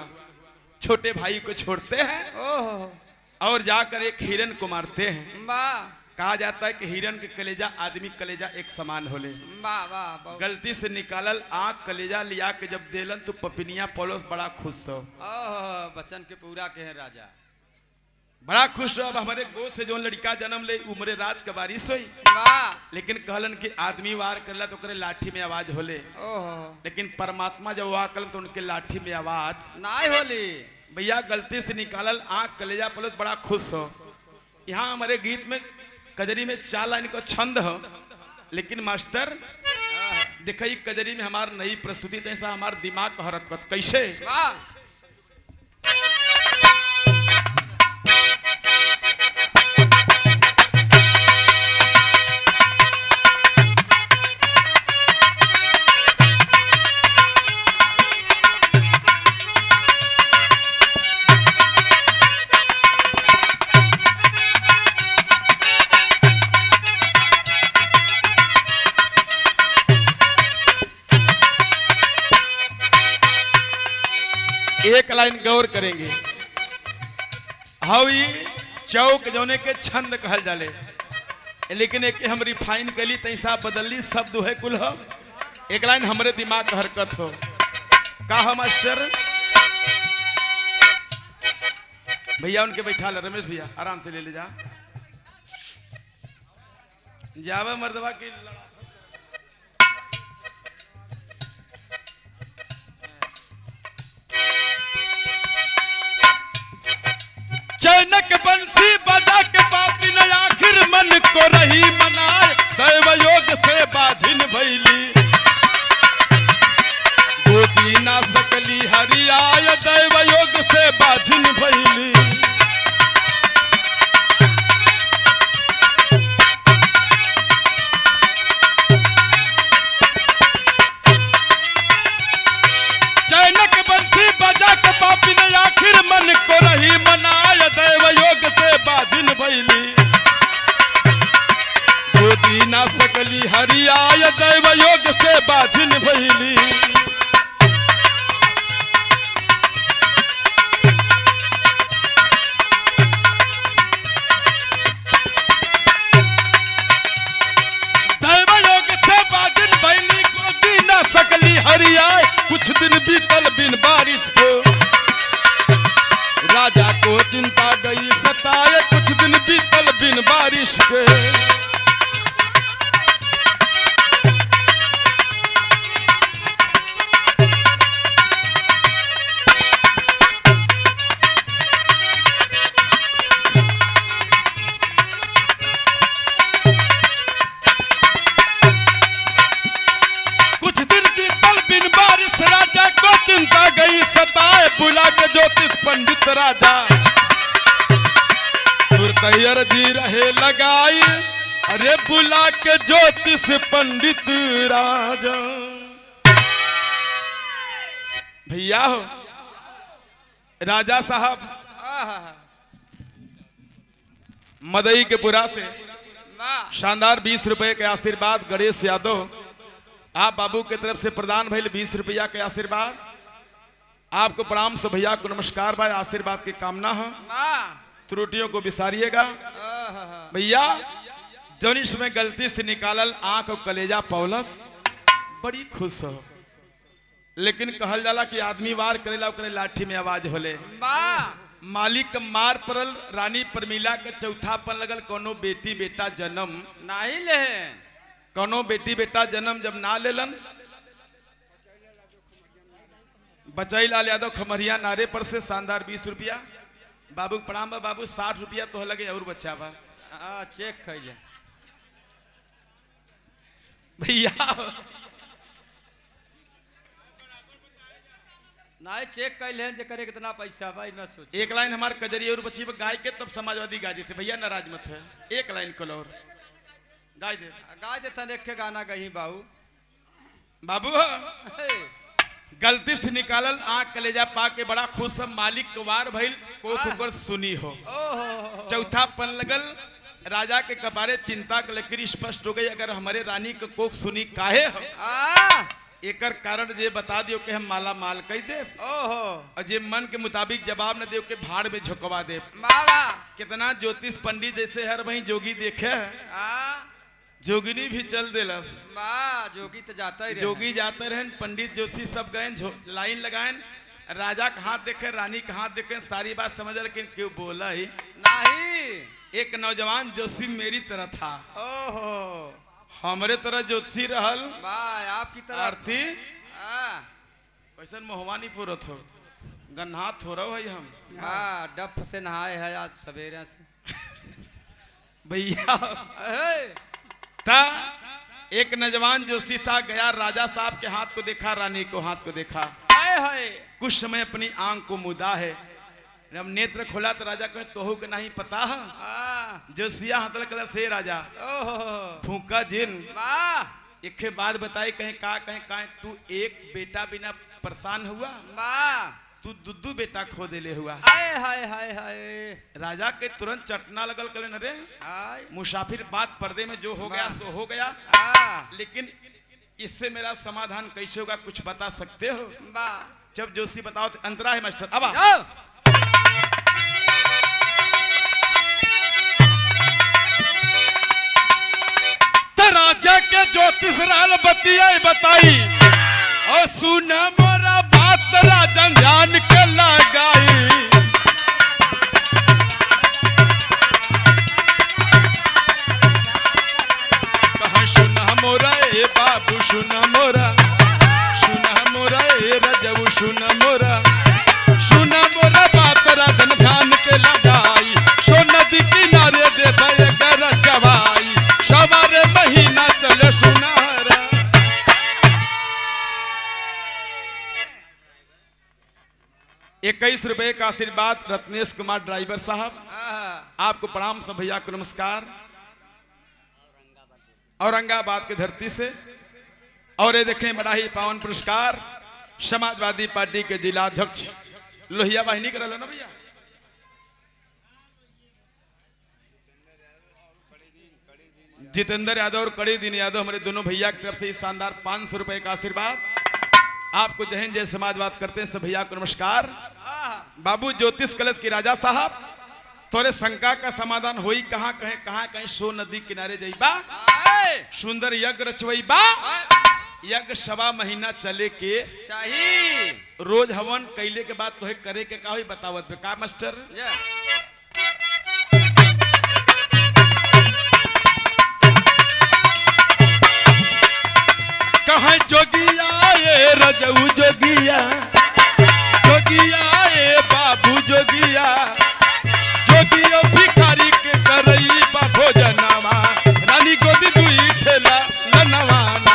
छोटे भाई को छोड़ते हैं ओह और जाकर एक हिरन को मारते हैं। वाह कहा जाता है कि हिरन के कलेजा आदमी कलेजा एक समान होले, वाह वाह गलती से निकालल आंख कलेजा लिया के जब देलन तो पपिनिया पड़ोस बड़ा खुश हो, ओह बचन के पूरा कहे राजा बड़ा खुश हो। अब हमारे गोद से जो लड़का जन्म ले उम्र रात के बारिश हुई, वाह लेकिन कहलन कि आदमी वार करला तो करे लाठी में आवाज होले, ओह लेकिन परमात्मा जब वार करलन तो उनके लाठी में आवाज नाई होली भैया गलती से निकालल आंख कलेजा पड़ोस बड़ा खुश हो। यहाँ हमारे गीत में कजरी में 4 लाइन को छंद हो, लेकिन मास्टर दिखाई कजरी में हमार नई प्रस्तुति जैसा हमार दिमाग का हरकत कैसे वाह एक लाइन गौर करेंगे, हाउ चौक जोने के छंद कहल जाले, लेकिन एक हम रिफाइन कली तैसा बदली शब्द है कुल हो, एक लाइन हमरे दिमाग का हरकत हो का हो मास्टर। भैया उनके बैठा ले, रमेश भैया आराम से ले ले जा जावा मर्दवा की चैनक बंसी बजा के पापी ने आखिर मन को रही मनाए, दैव योग से बाझिन भैली गोदी ना सकली हरियाय, दैव योग से बाझिन भैली। चैनक बंसी बजा के पापी ने आखिर मन को रही मनाय, दैव योग से बाजिन भैली गोदी ना सकली हरियाय, दैव योग से बाजिन भैली। दैव योग से बाजिन भैली गोदी ना सकली हरियाय, कुछ दिन बीतल बिन बारिश को राजा को चिंता गई सताए, कुछ दिन बीतल बिन बारिश के कुछ दिन बीतल बिन बारिश, राजा को चिंता गई सताए, बुला के ज्योतिष पंडित राजा तैयार दी रहे लगाई, अरे बुला के ज्योतिष पंडित राजा। भैया हो राजा साहब मदई के पुरा से वाह शानदार 20 रुपए के आशीर्वाद गणेश यादव आप बाबू की तरफ से प्रदान भइल 20 रुपया के आशीर्वाद, आपको प्रणाम से भैया को नमस्कार भाई, आशीर्वाद की कामना है, वाह त्रुटियों को विसारिएगा। भैया जौन इसमें गलती से निकालल आंख और कलेजा पौलस बड़ी खुश हो, लेकिन कहल जाला कि आदमी वार करेला ओकरे लाठी में आवाज होले, वाह मालिक के मार पड़ल, रानी परमिला के चौथापन लगल, कोनो बेटी बेटा जन्म नहीं ले कोनो बेटी बेटा जन्म जब ना लेलन बचई लाल यादव खमरिया नारे पर से शानदार 20 रुपया। बाबू प्रणाम बा बाबू, 60 रुपया तो लगे और बच्चा बा। हाँ चेक खैले भैया नहीं चेक कैले जे करे कितना पैसा भाई न सोच। एक लाइन हमार कजरी और बच्ची गाय के तब समाजवादी गा देते। भैया नाराज मत है, एक लाइन कल और गाय दे। गाय दे तन एक गाना गही बाबू। बाबू गलती से निकालल आँख कलेजा पा के बड़ा खुश हम मालिक कुवार भइल को कुकर सुनी हो। चौथा पन लगल राजा के कपारे चिंता के लकीर स्पष्ट हो गई। अगर हमारे रानी के कोक सुनी काहे हो एकर कारण जे बता दियो कि हम माला माल कह दे। और जे मन के मुताबिक जवाब न दे के भाड़ में झुकवा दे। कितना ज्योतिष पंडित जैसे हर वही जोगी देखे है, जोगिनी भी चल देलस। जोगी तो जाता ही जोगी जाते रहे, पंडित जोशी सब गए लाइन लगाए। राजा का हाथ देखे, रानी का हाथ देखे, सारी बात समझ, लेकिन क्यों बोला ही नहीं। एक नौजवान जोशी मेरी तरह था। ओहो हमारे तरह जोशी रहल आपकी तरह आरती कैसन मोहवानी पूरत हो गन्हा थोड़ा है हम। डफ से नहाए है आज सवेरे से भैया। था एक नौजवान जोशी था, गया राजा साहब के हाथ को देखा, रानी को हाथ को देखा। कुछ समय अपनी आंख को मुदा है, जब नेत्र खोला तो राजा कहे तोहू के नहीं पता है। जोशिया हाथ कल से राजा फूका जिन एक बात बताई कहे कहे तू एक बेटा बिना परेशान हुआ, तू दुद्दू बेटा खो देले हुआ। राजा के तुरंत चटना लगल कले न रे मुसाफिर, बात पर्दे में जो हो गया सो हो गया, लेकिन इससे मेरा समाधान कैसे होगा कुछ बता सकते हो? जब जोशी बताओ तो अंतरा है मास्टर। अब राजा के ज्योतिष राल बतिया बताई और सुना मोरा बात राजन जान के लगाई। कहा सुना मोरा ए बाबू सुना मोरा ए रजऊ सुना मोरा बात राजन ध्यान के लगाई। सो नदी किनारे दे गर जवाई, सवारे महीना चले सुनारा। 21 रुपए का आशीर्वाद रत्नेश कुमार ड्राइवर साहब, आपको प्रणाम सब भैया को नमस्कार। औरंगाबाद की धरती से। और ये देखें बड़ा ही पावन पुरस्कार समाजवादी पार्टी के जिला अध्यक्ष लोहिया वाहिनी कर ना भैया, जितेंद्र यादव और कड़ी दीन यादव, हमारे दोनों भैया की तरफ से शानदार 500 रुपए का आशीर्वाद। आपको जय हिंद जय समाजवाद करते हैं सब भैया को नमस्कार। बाबू ज्योतिष कलश की राजा साहब, तोरे शंका का समाधान होई कहाँ कहीं सो नदी किनारे जाइबा, सुंदर यज्ञ रचवईबा। यज्ञ 1.25 महीना चले के चाहिए, रोज हवन कैले के बाद तोहे करे के का होई बतावत बे का मास्टर। कहाँ जोगिया ये रजऊ जोगिया, जोगिया ये बाबू जोगिया, जोगिया भिखारी के करई बा भोजनावा, रानी गोदी दुई ठेला ननवाना।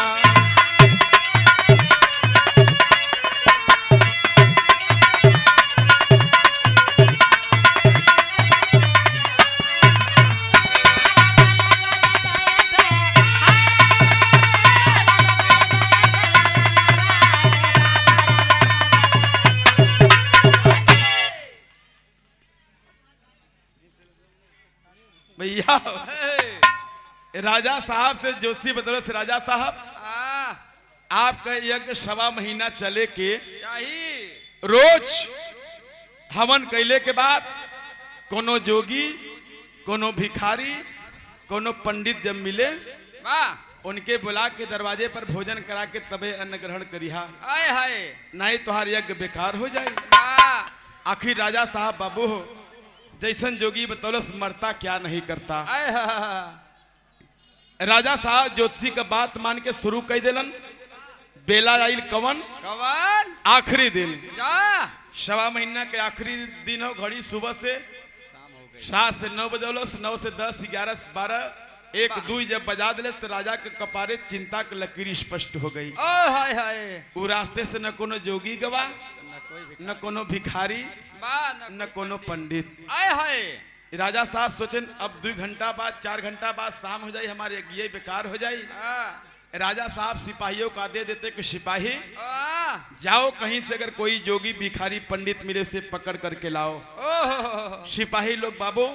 भैया राजा साहब से जोशी बदौलत राजा साहब, आपका यज्ञ 1.25 महीना चले के रोज हवन कैले के बाद कोनो जोगी कोनो भिखारी कोनो पंडित जब मिले उनके बुला के दरवाजे पर भोजन करा के तबे अन्न ग्रहण करिहा, नहीं तुहार यज्ञ बेकार हो जाए। आखिर राजा साहब बाबू हो जैसन जोगी बतौलस मरता क्या नहीं करता। राजा साहब ज्योतिषी का बात मान के शुरू कर दिलन। बेला आइल कवन कवन आखिरी दिन, जा 1.25 महीना के आखिरी दिन हो। घड़ी सुबह से शाम हो गई 7 से 9 बजौलस, 9 से 10, 11 से 12, 1, 2 जब बजा दिले तो राजा के कपारे चिंता के लकीर स्पष्ट हो गई। ओ हाय हाय वो रास्ते से न कोनो जोगी गवा, न कोई भी न कोनो भिखारी, बा न कोनो पंडित। आय हाय राजा साहब सोचें अब 2 घंटा बाद 4 घंटा बाद शाम हो जाए, हमारे यज्ञ बेकार हो जाए। राजा साहब सिपाहियों का दे देते कि सिपाही जाओ कहीं से अगर कोई जोगी भिखारी पंडित मिले उसे पकड़ करके लाओ। सिपाही लोग बाबू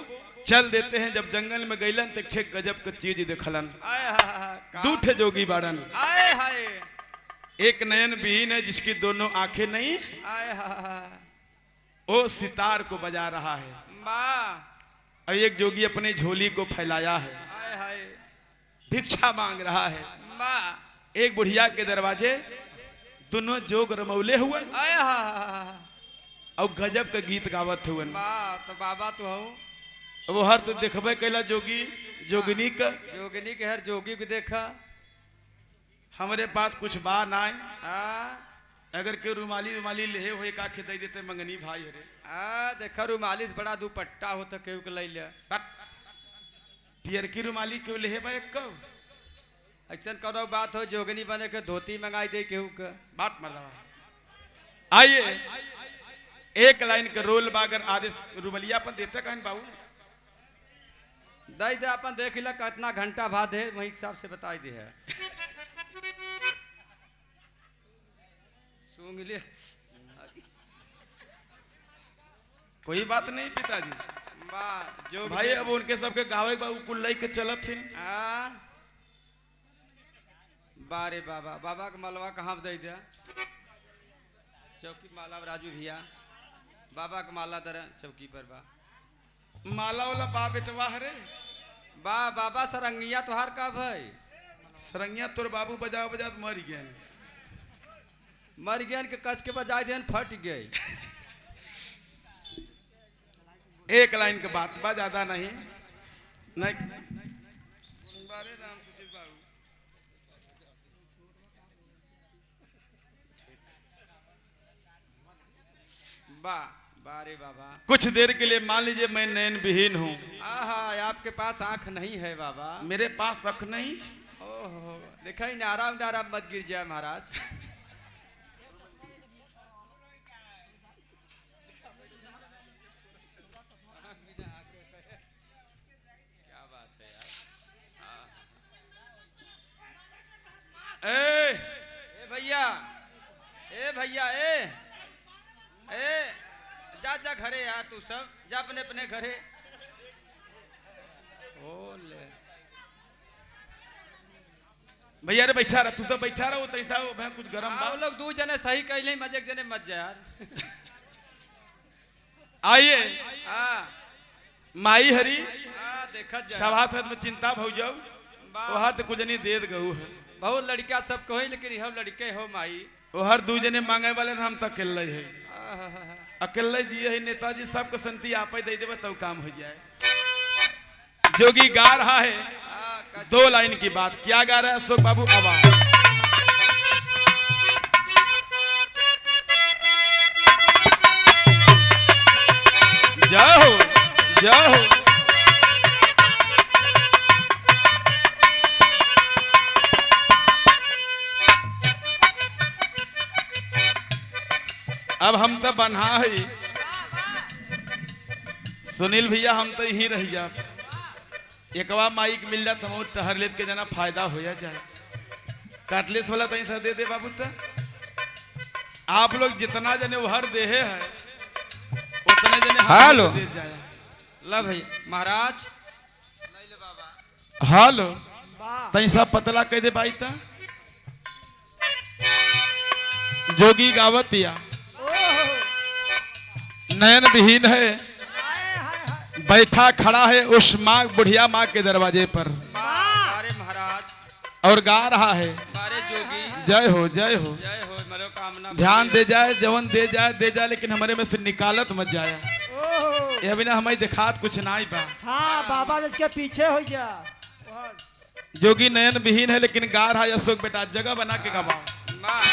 चल देते हैं। जब जंगल में गईलन तो एक गजब का चीज देखलन। 2 ठे जोगी बाड़न, आय हाय एक नयन विहीन है जिसकी दोनों आंखें नहीं, आय हाय वो सितार को बजा रहा है। माँ और एक जोगी अपने झोली को फैलाया है, आय हाय भिक्षा मांग रहा है। माँ एक बुढ़िया के दरवाजे दोनों जोग रमौले हुए आय हाय और गजब का गीत गावत हुए। माँ तो बाबा तो हूँ वो हर तो देखबे कैला जोगी जोगिनी का, जोगिनी के हर जोगी को देखा। हमारे पास कुछ बा ना हाँ अगर के रुमाली रुमाली ले हो का दे देते मंगनी भाई हरे। देखा रुमालिस बड़ा दुपट्टा हो तो केहू के ले लिया। पियर की रुमाली क्यों ले बा एक कब ऐसा करो बात हो जोगनी बने के धोती मंगाई दे केहू के बात मतलब। आइए एक लाइन के रोल बागर आधे रुमलिया अपन देते कहन बाबू दे दे अपन देख ला कितना घंटा बाद है वही हिसाब से बताई दे है। सूंघ ले कोई बात नहीं पिताजी। वाह जो भाई अब उनके सबके गावे बाबू कुल लई के चलत थी। बारे बाबा बाबा के मलवा कहाँ दे दिया चौकी माला राजू भैया बाबा के माला दर चौकी पर बा माला वाला बा बेटवा हरे बा बाबा सरंगिया तोहार का भाई सरंगिया तोर बाबू बजा बजा मर गए मर गया के कस के बजाय देन फट गई। एक लाइन के बात बा ज्यादा नहीं नहीं बारे राम सुचित बाबू बा बारे बाबा कुछ देर के लिए मान लीजिए मैं नयन विहीन हूँ। आहा आपके पास आंख नहीं है बाबा। मेरे पास अख नहीं। ओहो देखा ही नाराम नाराम मत गिर जाए महाराज। क्या बात है यार। ए भैया ए जा जा घरे यार तू सब जा अपने अपने घरे। ओले भैया रे बैठा रहा तू सब बैठा रहा वो तैसा मैं कुछ गरम बा। वो लोग 2 जने सही कहले मजे जने मत जा यार। आइए माई हरी देखा जा सभासद में चिंता भौ जाओ वहां तो कुछ नहीं देत गऊ है। बहुत लड़का सब कहो लेकिन हम लड़के हो माई वो हर 2 जने मांगे वाले हम तो अकेले है अकेले जी है नेताजी सबको संति आप ही दे देवे तब काम हो जाए। जोगी गा रहा है 2 लाइन की बात क्या गा रहा है अशोक बाबू आवाज जाओ जाओ अब हम तो बन्हा है सुनील भैया हम तो यहीं रह जा एकवा माइक मिल जात हम टहर लेत के जना फायदा हो जाए काटलेस वाला तो ऐसा दे दे बाबू तो आप लोग जितना जने उहर दे है उतने जने हेलो दे जाए। ला भाई महाराज नहीं ले बाबा हेलो तैसा पतला कह दे भाई ता जोगी गावतिया नयन विहीन है बैठा खड़ा है उस माँ बुढ़िया माँ के दरवाजे पर महाराज और गा रहा है जोगी जय हो जय हो जय हो मनोकामना ध्यान दे जाए जवन दे जाए लेकिन हमारे में से निकालत मत जाए ये बिना हमारी दिखात कुछ ना ही बा। हाँ बाबा इसके पीछे हो गया। जोगी नयन विहीन है लेकिन गा रहा है अशोक बेटा जगह बना के गवा वाह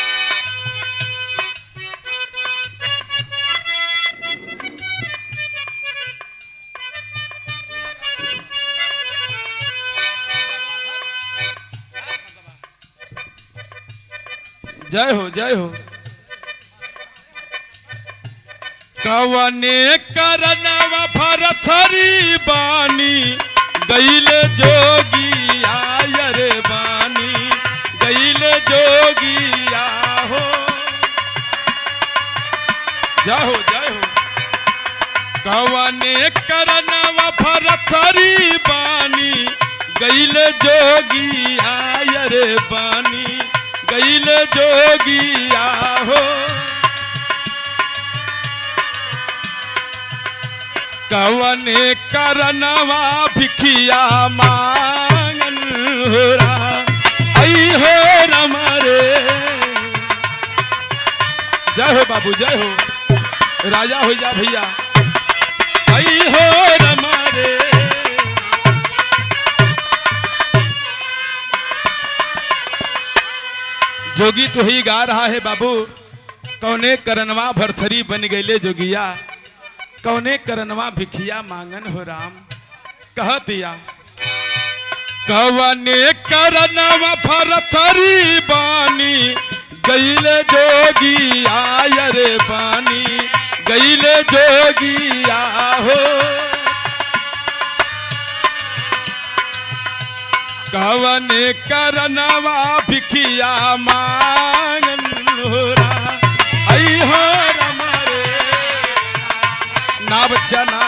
जय हो जय हो। कवने करनवा भरथरी बानी गईले जोगी आयर बानी गईले जोगी आहो। जय हो जय हो। कवने करनवा भरथरी बानी गईले जोगी आयर बानी गईले जोगी आहो। कवने करनवा भिखिया मांगन होरा आई हो रमरे। जय हो बाबू जय हो। राजा हो जा भैया आई हो रमरे। जोगी तो ही गा रहा है बाबू। कौने करनवा भरथरी बन गईले जोगिया कौने करनवा भिखिया मांगन हो राम। कह दिया कवने करनवा भरथरी बानी गईले जोगी आयर बानी गईले जोगी आहो। कवने करनवा भिखिया मांगन हो राम आई हो रमरे। ना बच्चा ना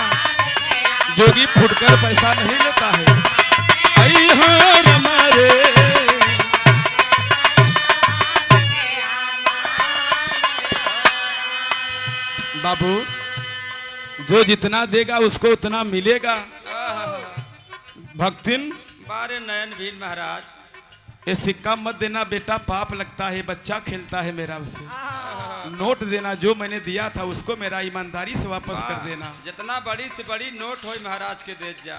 जोगी फुटकर पैसा नहीं लेता है आई हो रमरे। बाबू जो जितना देगा उसको उतना मिलेगा। भक्तिन बारे नयन भील महाराज ये सिक्का मत देना बेटा पाप लगता है। बच्चा खेलता है मेरा उससे। नोट देना जो मैंने दिया था उसको मेरा ईमानदारी से वापस कर देना। जितना बड़ी से बड़ी नोट हो महाराज के दे जा।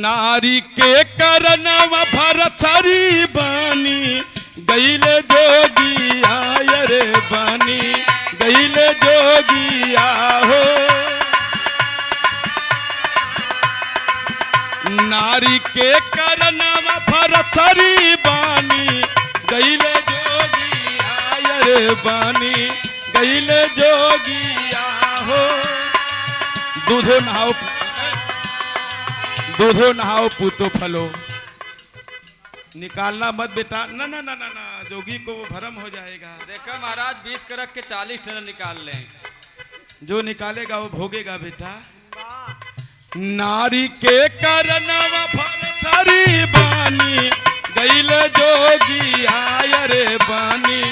नारी के करनवा भरथरी बानी गईले जोगी आयर बानी गईले जोगी आहो। नारी के करनवा भरथरी बानी गईले जोगी आयर बानी गईले जोगी आहो। दूधो नहाओ पूतो फलो। निकालना मत बेटा ना ना ना ना ना जोगी को वो भरम हो जाएगा। देखो महाराज 20 करक के 40 टन निकाल लें। जो निकालेगा वो भोगेगा बेटा। नारी के करनवा भरथरी बानी गईले जोगी आयर बानी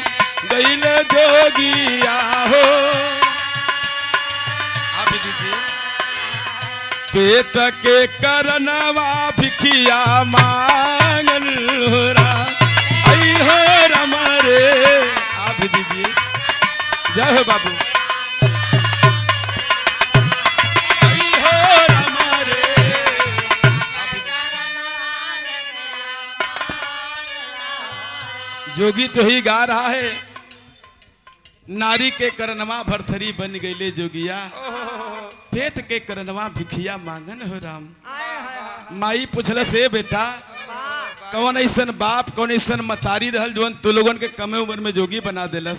गईले जोगी आहो। आप दीजिए पेट के करनवा भिखिया मांगन हो राम आई हो रमरे। आप दीजिए जय हो बाबू आई हो रमरे। जोगी तो ही गा रहा है। नारी के करनवा भरथरी बन गईले जोगिया पेट के करनवा भिखिया मांगन हो राम। माई पूछल से बेटा कौन ऐसन बाप कौन ऐसन मतारी रहल जोन तू लोगन के कमे उम्र में जोगी बना देलस।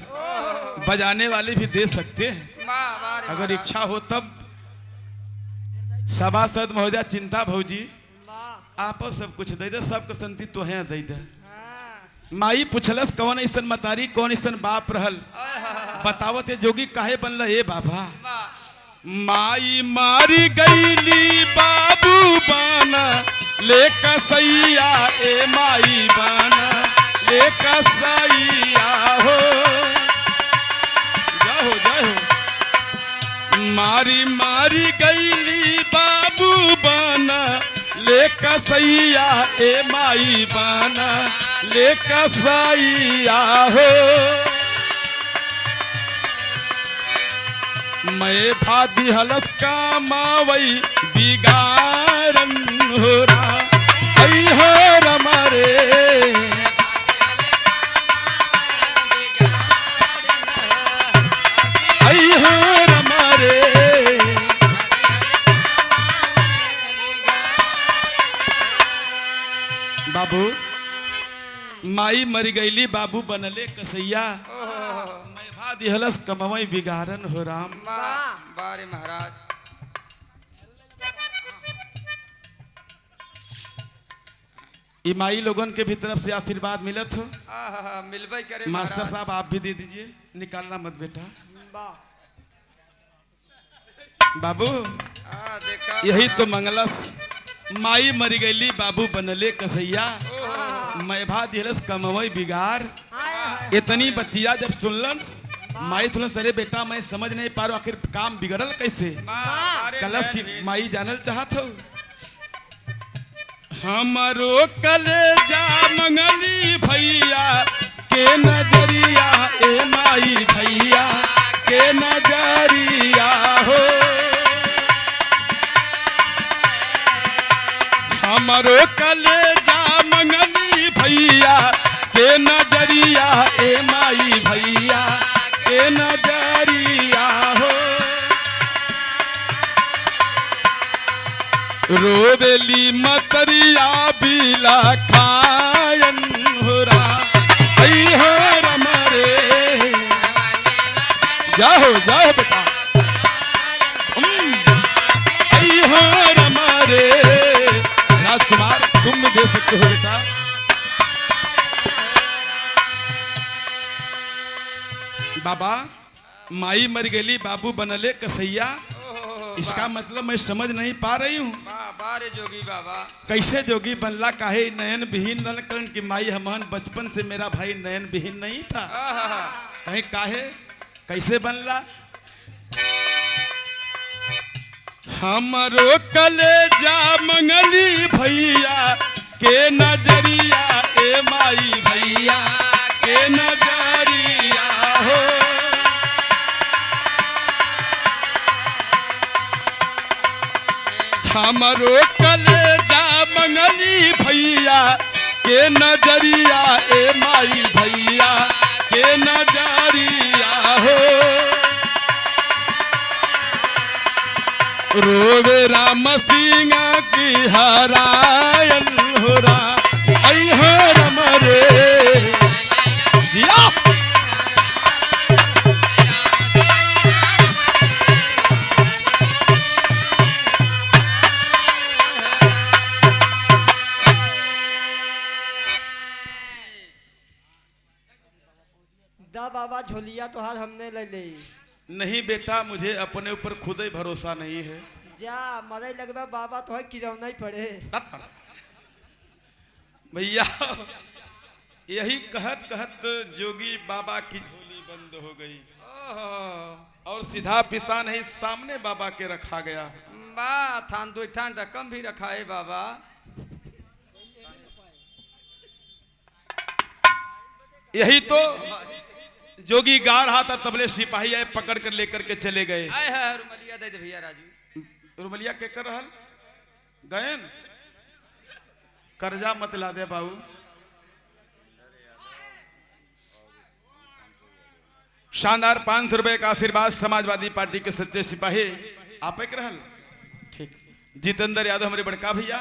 बजाने वाले भी दे सकते हैं अगर इच्छा हो तब। सभासद महोदय चिंता भौजी आप सब कुछ दे दे सबको संति तो है दे दे। माई पूछलस कौन ऐसन मतारी कौन ऐसन बाप रहल बतावत है जोगी काहे बनल ए बाबा। माई मारी गईली बाबू बाना ले कसैया ए माई बाना ले कसैया हो। जय हो जय हो। मारी मारी गईली बाबू बाना ले कसैया ए माई बाना ले कसैया हो। मैं भादी हलत का मावई बिगारन हो रहा आई हो रमरे। माई मर गईली बाबू बनले कसैया ओहो मैं भा दिहलस कमवई बिगाड़न हो राम। वाह बारे महाराज ई माई लोगन के भी तरफ से आशीर्वाद मिलत हो। मिलबई करे मास्टर महाराज। साहब आप भी दे दीजिए, निकालना मत बेटा। बाबू देखा यही तो मंगलस माई मर गईली बाबू बनले कसैया मैं भा दिहलस कमवई बिगाड़। इतनी बतिया जब सुनलन माई सुनल सरे बेटा मैं समझ नहीं पा रहा आखिर काम बिगड़ल कैसे। कलश की माई जानल चाहत हो। हमारो कलेजा मंगली भैया के नजरिया ए माई भैया के नजरिया हो। हमारो कलेजा मंगली भैया के नजरिया ए माई भैया के नजरिया हो। रोबेली मतरिया बिला खायन होरा ऐ हो रमरे जाओ जाओ बेटा ऐ हो रमरे। राजकुमार तुम भी दे सकते हो बेटा। बाबा माई मर गेली बाबू बनले कसैया इसका मतलब मैं समझ नहीं पा रही हूँ। बारे जोगी बाबा कैसे जोगी बनला काहे नयन विहीन न करन की माई हमहन बचपन से मेरा भाई नयन विहीन नहीं था कहीं काहे कैसे बनला। हमरो कलेजा मंगली भैया के नजरिया ए माई भैया के नजरिया हो। हमरो कलेजा मंगली भैया के नजरिया ए माई भैया के नजरिया हो। रोवे राम सिंह की हरायन हो रा ऐ हो रमरे जिया। दा बाबा झोलिया तोहार हमने ले ली। नहीं बेटा मुझे अपने ऊपर खुद ही भरोसा नहीं है। जा मरे लगवा बाबा तो है किरौना ही पड़े। भैया यही कहत कहत जोगी बाबा की झोली बंद हो गई और सीधा पिसा नहीं सामने बाबा के रखा गया। थान दो थान रकम भी रखा है बाबा। यही तो जोगी गा रहा था तबले सिपाही आए पकड़ कर लेकर के चले गए। रुमलिया दे दे भैया राजू। रुमलिया के कर रहल गयन कर्जा मत ला दे बाबू। शानदार 500 रुपए का आशीर्वाद समाजवादी पार्टी के सच्चे सिपाही आप एक रहल ठीक जितेंद्र यादव हमारे बड़का भैया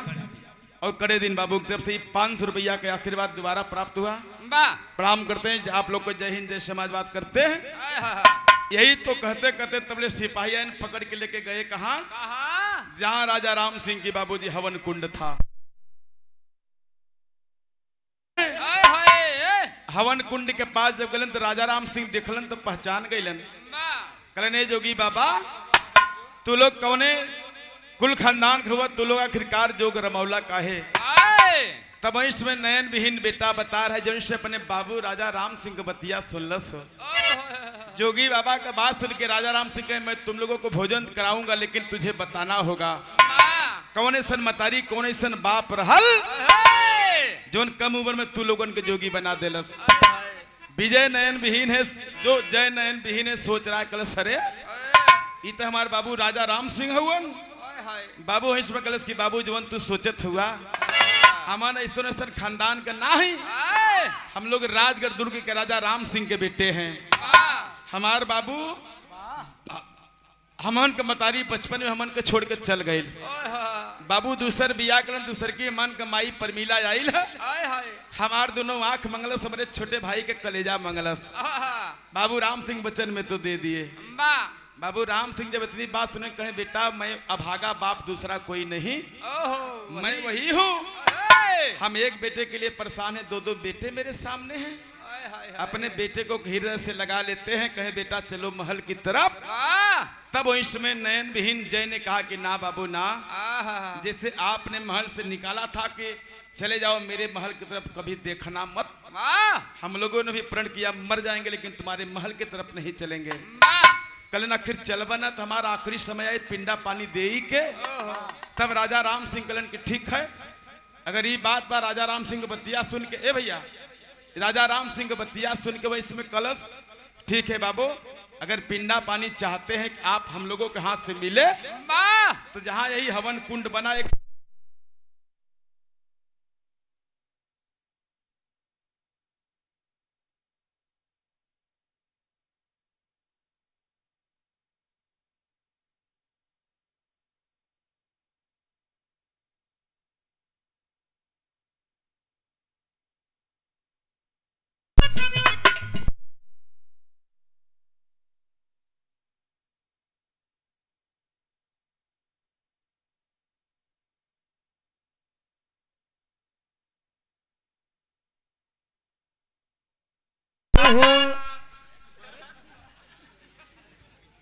और कड़े दिन बाबू की तरफ से 500 रुपया का आशीर्वाद दोबारा प्राप्त हुआ। प्रणाम करते हैं आप लोग को जय हिंद जय समाजवाद करते हैं। यही तो कहते कहते तबले सिपाही पकड़ के लेके गए कहा जहां राजा राम सिंह की बाबूजी हवन कुंड था। हवन कुंड के पास जब गलन तो राजा राम सिंह देखलन तो पहचान गईलन। कहलन जोगी बाबा तू लोग कौने कुल खानदान हुआ तू लोग आखिरकार जोग रमौला काहे। तब इसमें नयन विहीन बेटा बता रहा है जो इससे अपने बाबू राजा राम सिंह का बतिया सुनलस हो। जोगी बाबा का बात सुन के राजा राम सिंह कहे मैं तुम लोगों को भोजन कराऊंगा लेकिन तुझे बताना होगा कौन ऐसन मतारी कौन ऐसन बाप रहल जोन कम उम्र में तू लोगन के जोगी बना देलस। विजय नयन विहीन है जो जय नयन विहीन है सोच रहा है कलश अरे ये तो हमारे बाबू राजा राम सिंह हुआ बाबू है इसमें कलश की बाबू जवन तू सोचत हुआ हमारा ऐसा खानदान का ना है। हम लोग राजगढ़ दुर्ग के राजा राम सिंह के बेटे हैं। हमारे बाबू हमन के मतारी बचपन में हमन के छोड़ के चल गए। बाबू दूसर बिया कलन दूसर की मन कमाई परमीला आइल है आय हाय हमार दोनों आंख मंगलस हमारे छोटे भाई के कलेजा मंगलस आहा बाबू राम सिंह बच्चन में तो दे दिए अम्मा बाबू राम सिंह जब इतनी बात सुने कहे बेटा मैं अभागा बाप दूसरा कोई नहीं ओहो मैं वही हूँ ए! हम एक बेटे के लिए परेशान हैं दो दो बेटे मेरे सामने हैं आय हाय हाय अपने बेटे को हृदय से लगा लेते हैं कहे बेटा चलो महल की तरफ वाह तब वो इसमें नयन विहीन जय ने कहा कि ना बाबू ना आहा जैसे आपने महल से निकाला था कि चले जाओ मेरे महल की तरफ कभी देखना मत वाह हम लोगों ने भी प्रण किया मर जाएंगे लेकिन तुम्हारे महल की तरफ नहीं चलेंगे अम्मा कल आखिर चलबना तो हमारा आखिरी समय आए पिंडा पानी दे ही के ओहो तब राजा राम सिंह कलन की ठीक है अगर ये बात पर राजा राम सिंह बतिया सुन के ए भैया राजा राम सिंह बतिया सुन के वही इसमें कलश ठीक है बाबू अगर पिंडा पानी चाहते हैं कि आप हम लोगों के हाथ से मिले अम्मा तो जहां यही हवन कुंड बना एक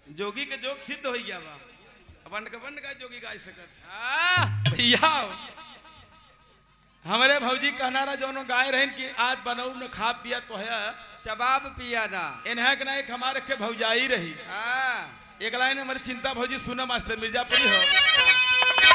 जोगी के जोग सिद्ध हो गया बा अपन का जोगी गाय सकत भैया हमारे भौजी कहना रहा जो गाय रहन कि आज बनऊ न खा पिया तो है शबाब पिया ना इन्हें के ना एक हमारे के भौजाई रही हाँ एक लाइन हमारी चिंता भौजी सुना मास्टर मिर्जापुरी हो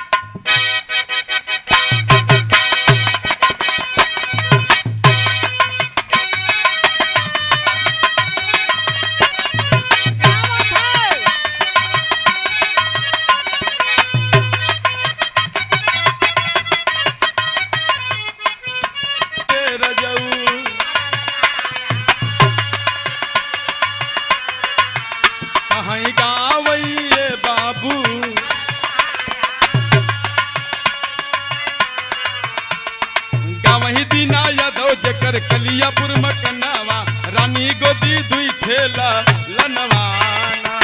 वही दीना यादव जकर कलियापुर मकनावा रानी गोदी दुई ठेला लनवाना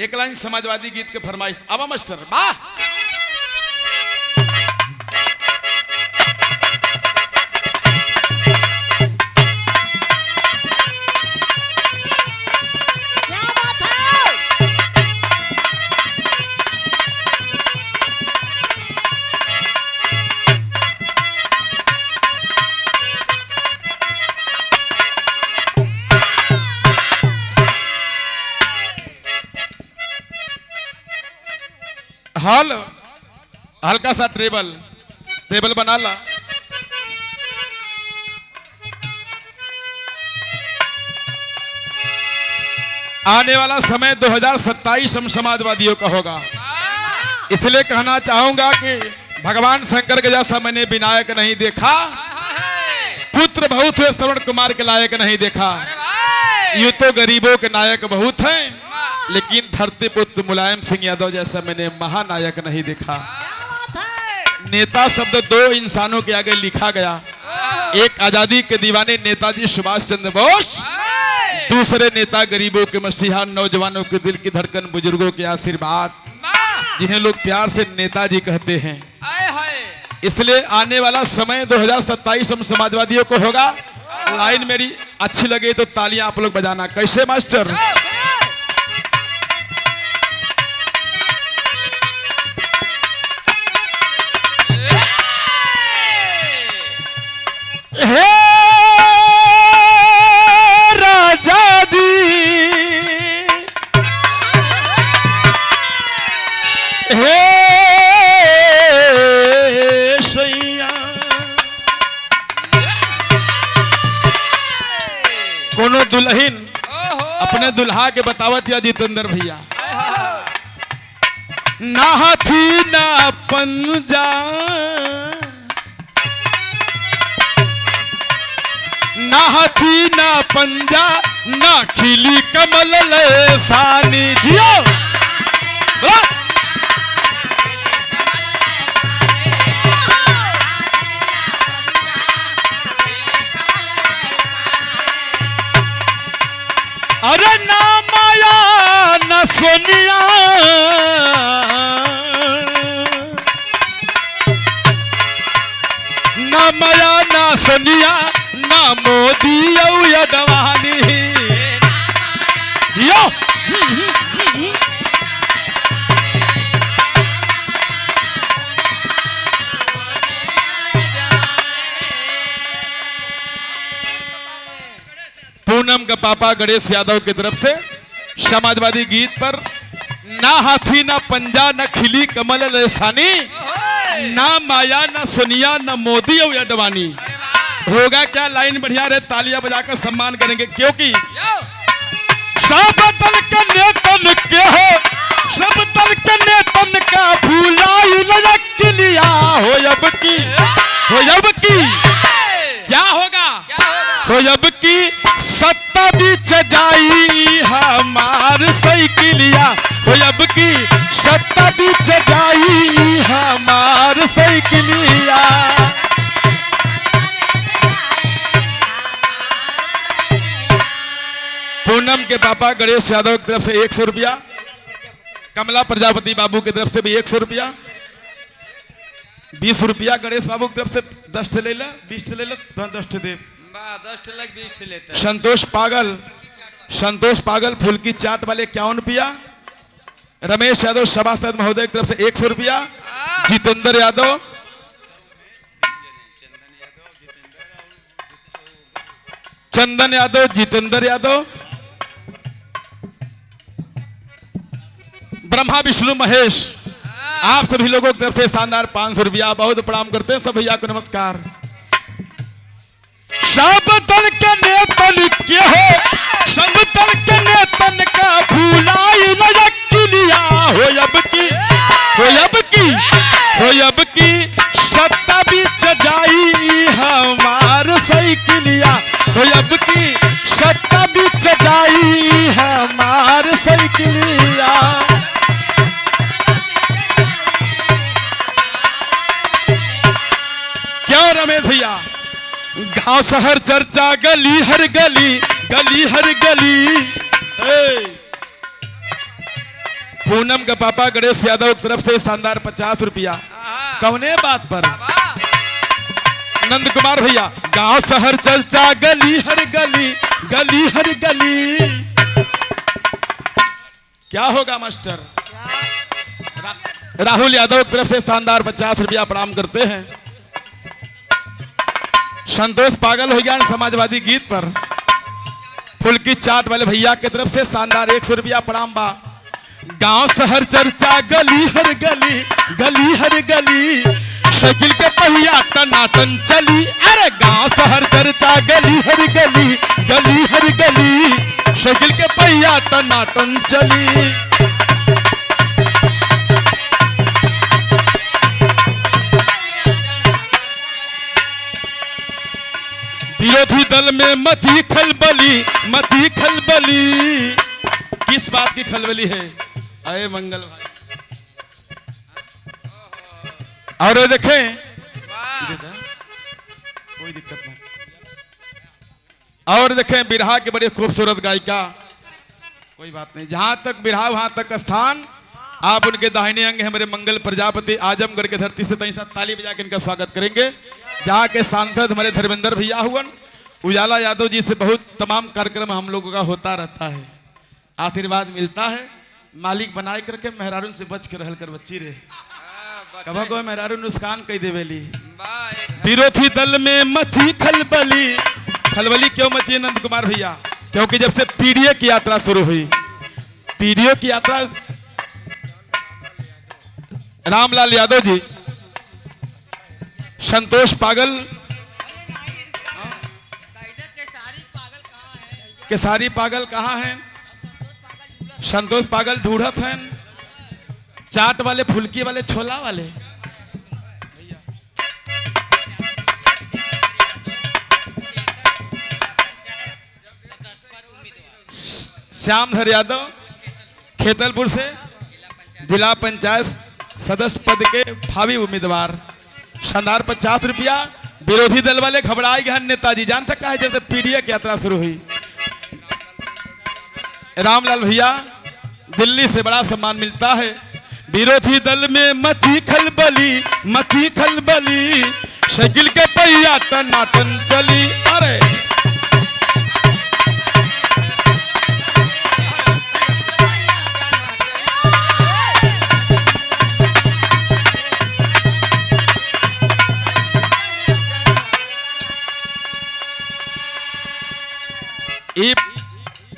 एक लाइन समाजवादी गीत के फरमाइश आवा मास्टर वाह हॉल हल्का सा टेबल बना ला आने वाला समय 2027 हम समाजवादियों का होगा इसलिए कहना चाहूंगा कि भगवान शंकर के जैसा मैंने विनायक नहीं देखा पुत्र बहुत हुए श्रवण कुमार के लायक नहीं देखा यूं तो गरीबों के नायक बहुत हैं लेकिन धरती पुत्र मुलायम सिंह यादव जैसा मैंने महानायक नहीं देखा नेता शब्द दो इंसानों के आगे लिखा गया एक आजादी के दीवाने नेताजी सुभाष चंद्र बोस दूसरे नेता गरीबों के मसीहा नौजवानों के दिल की धड़कन बुजुर्गों के आशीर्वाद जिन्हें लोग प्यार से नेताजी कहते हैं इसलिए आने वाला समय 2027 हम समाजवादियों को होगा लाइन मेरी अच्छी लगे तो तालियां आप लोग बजाना कैसे मास्टर हे राजा जी हे सैया कोनो दुल्हन अपने दुल्हा के बतावत या जितेंद्र भैया ना हाथी ना पंजा ना हाथी ना पंजा ना खिली कमल लेसानी जियो बोला। अरे ना माया ना सोनिया ना माया ना सोनिया ना मोदी अडवाणी जियो। पूनम का पापा गणेश यादव की तरफ से समाजवादी गीत पर ना हाथी ना पंजा ना खिली कमल लेसानी ना माया ना सोनिया ना मोदी और अडवाणी। होगा क्या लाइन बढ़िया रहे, तालियां बजाकर सम्मान करेंगे क्योंकि सब दल के नेतन के हो, सब दल के नेतन का भूलाई लड़क लिया हो अब की, हो अब की क्या होगा, हो अब की सत्ता बीच जाई हमार साइकिलिया, हो अब की सत्ता बीच जाई हमार साइकिलिया। पूनम के पापा गणेश यादव की तरफ से 100 रुपया, कमला प्रजापति बाबू की तरफ से भी 100 रुपया, 20 रुपया गणेश बाबू की तरफ से 10 ले ला, 20 ले ला, 10 दे। 10 लग 20 लेता। संतोष पागल फूल की चाट वाले 51 रुपया, रमेश यादव सभासद महोदय की तरफ से 100 रुपया, जितेंद्र यादव, चंदन यादव, जितेंद्र यादव, ब्रह्मा विष्णु महेश, आप सभी लोगों की तरफ से शानदार 500 रुपया। बहुत प्रणाम करते हैं सब भैया को, नमस्कार। सब दल के नेतन के हो, सब दल के नेतन का भूलाई लड़किलिया हो अब की, हो अब की, हो अब की सत्ता बीच जाई हमार साइकिलिया, हो अब की सत्ता बीच जाई हमार साइकिलिया। क्यों रमेश भैया, गांव शहर चर्चा गली हर गली, गली हर गली। पूनम का पापा गणेश यादव की तरफ से शानदार 50 रुपया। कौने बात पर? नंद कुमार भैया, गांव शहर चर्चा गली हर गली, गली हर गली। क्या होगा मास्टर? राहुल यादव की तरफ से शानदार 50 रुपया प्रणाम करते हैं। संतोष पागल हो गया समाजवादी गीत पर फुल की चाट वाले भैया की तरफ से शानदार 100 रुपया प्रणाम बा। गांव शहर चर्चा गली हर गली, गली हर गली। साइकिल के पहिया टनाटन चली, अरे गांव शहर चर्चा गली हर गली, गली हर गली। साइकिल के पहिया टनाटन चली। विरोधी दल में मची खलबली, मची खलबली। किस बात की खलबली है? अरे मंगल भाई, और ये देखें, कोई दिक्कत नहीं। और देखें बिरहा के बड़े खूबसूरत गायिका, कोई बात नहीं, जहां तक बिरहा वहां तक स्थान। आप उनके दाहिने अंग हमारे मंगल प्रजापति आजमगढ़ के धरती से तनी सा ताली बजा के इनका स्वागत करेंगे। जहाँ के सांसद हमारे धर्मेंद्र भैया हुआ, उजाला यादव जी से बहुत तमाम कार्यक्रम हम लोगों का होता रहता है, आशीर्वाद मिलता है। मालिक बनाए करके मेहरारू से बच के रहल कर बच्ची रे, कभा को मेहरारू नुकसान कई देवेली। विरोधी दल में मची खलबली। खलबली क्यों मची नंद कुमार भैया? क्योंकि जब से पीडीए की यात्रा शुरू हुई, पीडीए की यात्रा रामलाल यादव जी, संतोष पागल, केसारी पागल कहाँ हैं? संतोष पागल ढूढ़त हैं, चाट वाले, फुल्की वाले, छोला वाले। श्यामधर यादव खेतलपुर से जिला पंचायत सदस्य पद के भावी उम्मीदवार। शानदार 50 रुपया। विरोधी दल वाले घबराए गए नेताजी जान सकता है जब से पीडीए की यात्रा शुरू हुई। रामलाल भैया दिल्ली से बड़ा सम्मान मिलता है। विरोधी दल में मची खलबली साइकिल के पहिया टनाटन चली। अरे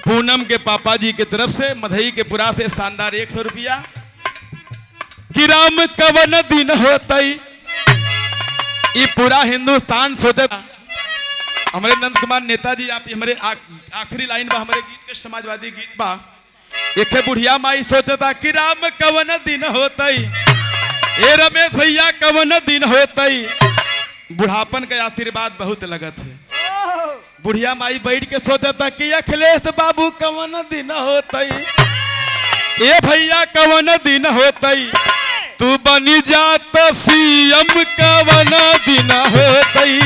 पूनम के पापा जी की तरफ से मधई के पुरा से शानदार 100 रुपया। कि राम कवन दिन होतई ये पूरा हिंदुस्तान सोचता। हमारे नंद कुमार नेताजी आप हमारे आखिरी लाइन बा हमारे गीत के समाजवादी गीत बा। एक बुढ़िया माई सोचता कि राम कवन दिन होतई ए रमेश भैया कवन दिन होतई। बुढ़ापन का आशीर्वाद बहुत लगत है। बुढ़िया माई बैठ के सोचता कि अखिलेश बाबू कवन दिन होतई ए भैया कवन दिन होतई। तू बनी जात सीएम कवन दिन होतई।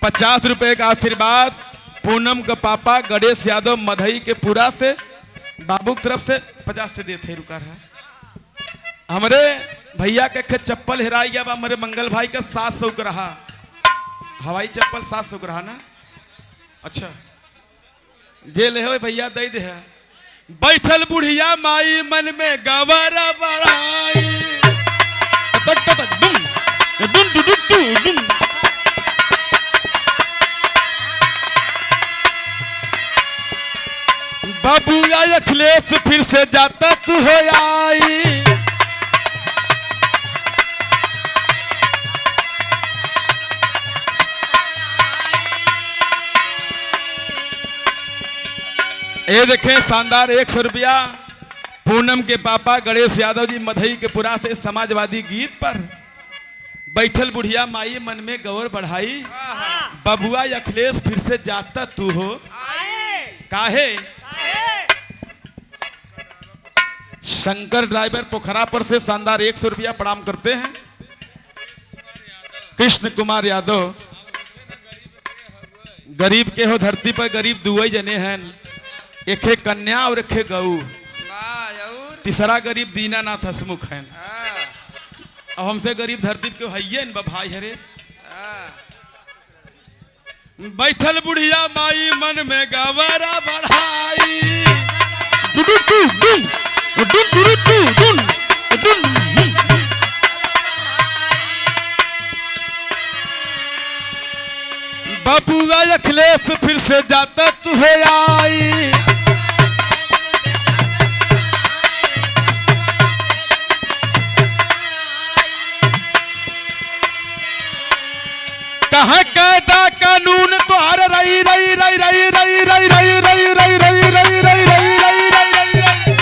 ₹50 का आशीर्वाद पूनम का पापा गणेश यादव मधई के पूरा से बाबू की तरफ से 50 से देते रुका रहा। हमारे भैया के चप्पल हेराई गया हमारे मंगल भाई का 700 का रहा। हवाई चप्पल 700 का रहा ना। अच्छा जे ले हो भैया दे दे। बैठल बुढ़िया माई मन में गवारा बढ़ाई। बाबू अखिलेश फिर से जाता तू हो आई। ये देखें शानदार 100 रुपया पूनम के पापा गणेश यादव जी मधई के पुरा से समाजवादी गीत पर। बैठल बुढ़िया माई मन में गौर बढ़ाई। बबुआ अखिलेश फिर से जाता तू हो काहे। शंकर ड्राइवर पोखरा पर से शानदार 100 रुपया प्रणाम करते हैं। कृष्ण कुमार यादव गरीब के हो धरती पर गरीब दुई जने हैं। एक है कन्या और एक है गऊ। तीसरा गरीब दीनानाथ हसमुख है। अब हमसे गरीब धरती के है भाई हरे। बैठल बुढ़िया माई मन में गवारा बढ़ाई। बबुआ अखिलेश फिर से जाता तू है आई। कहाँ कायदा कानून तुहार रही रही रही रही रही रही रही रही रही रही रही रही रही रही रही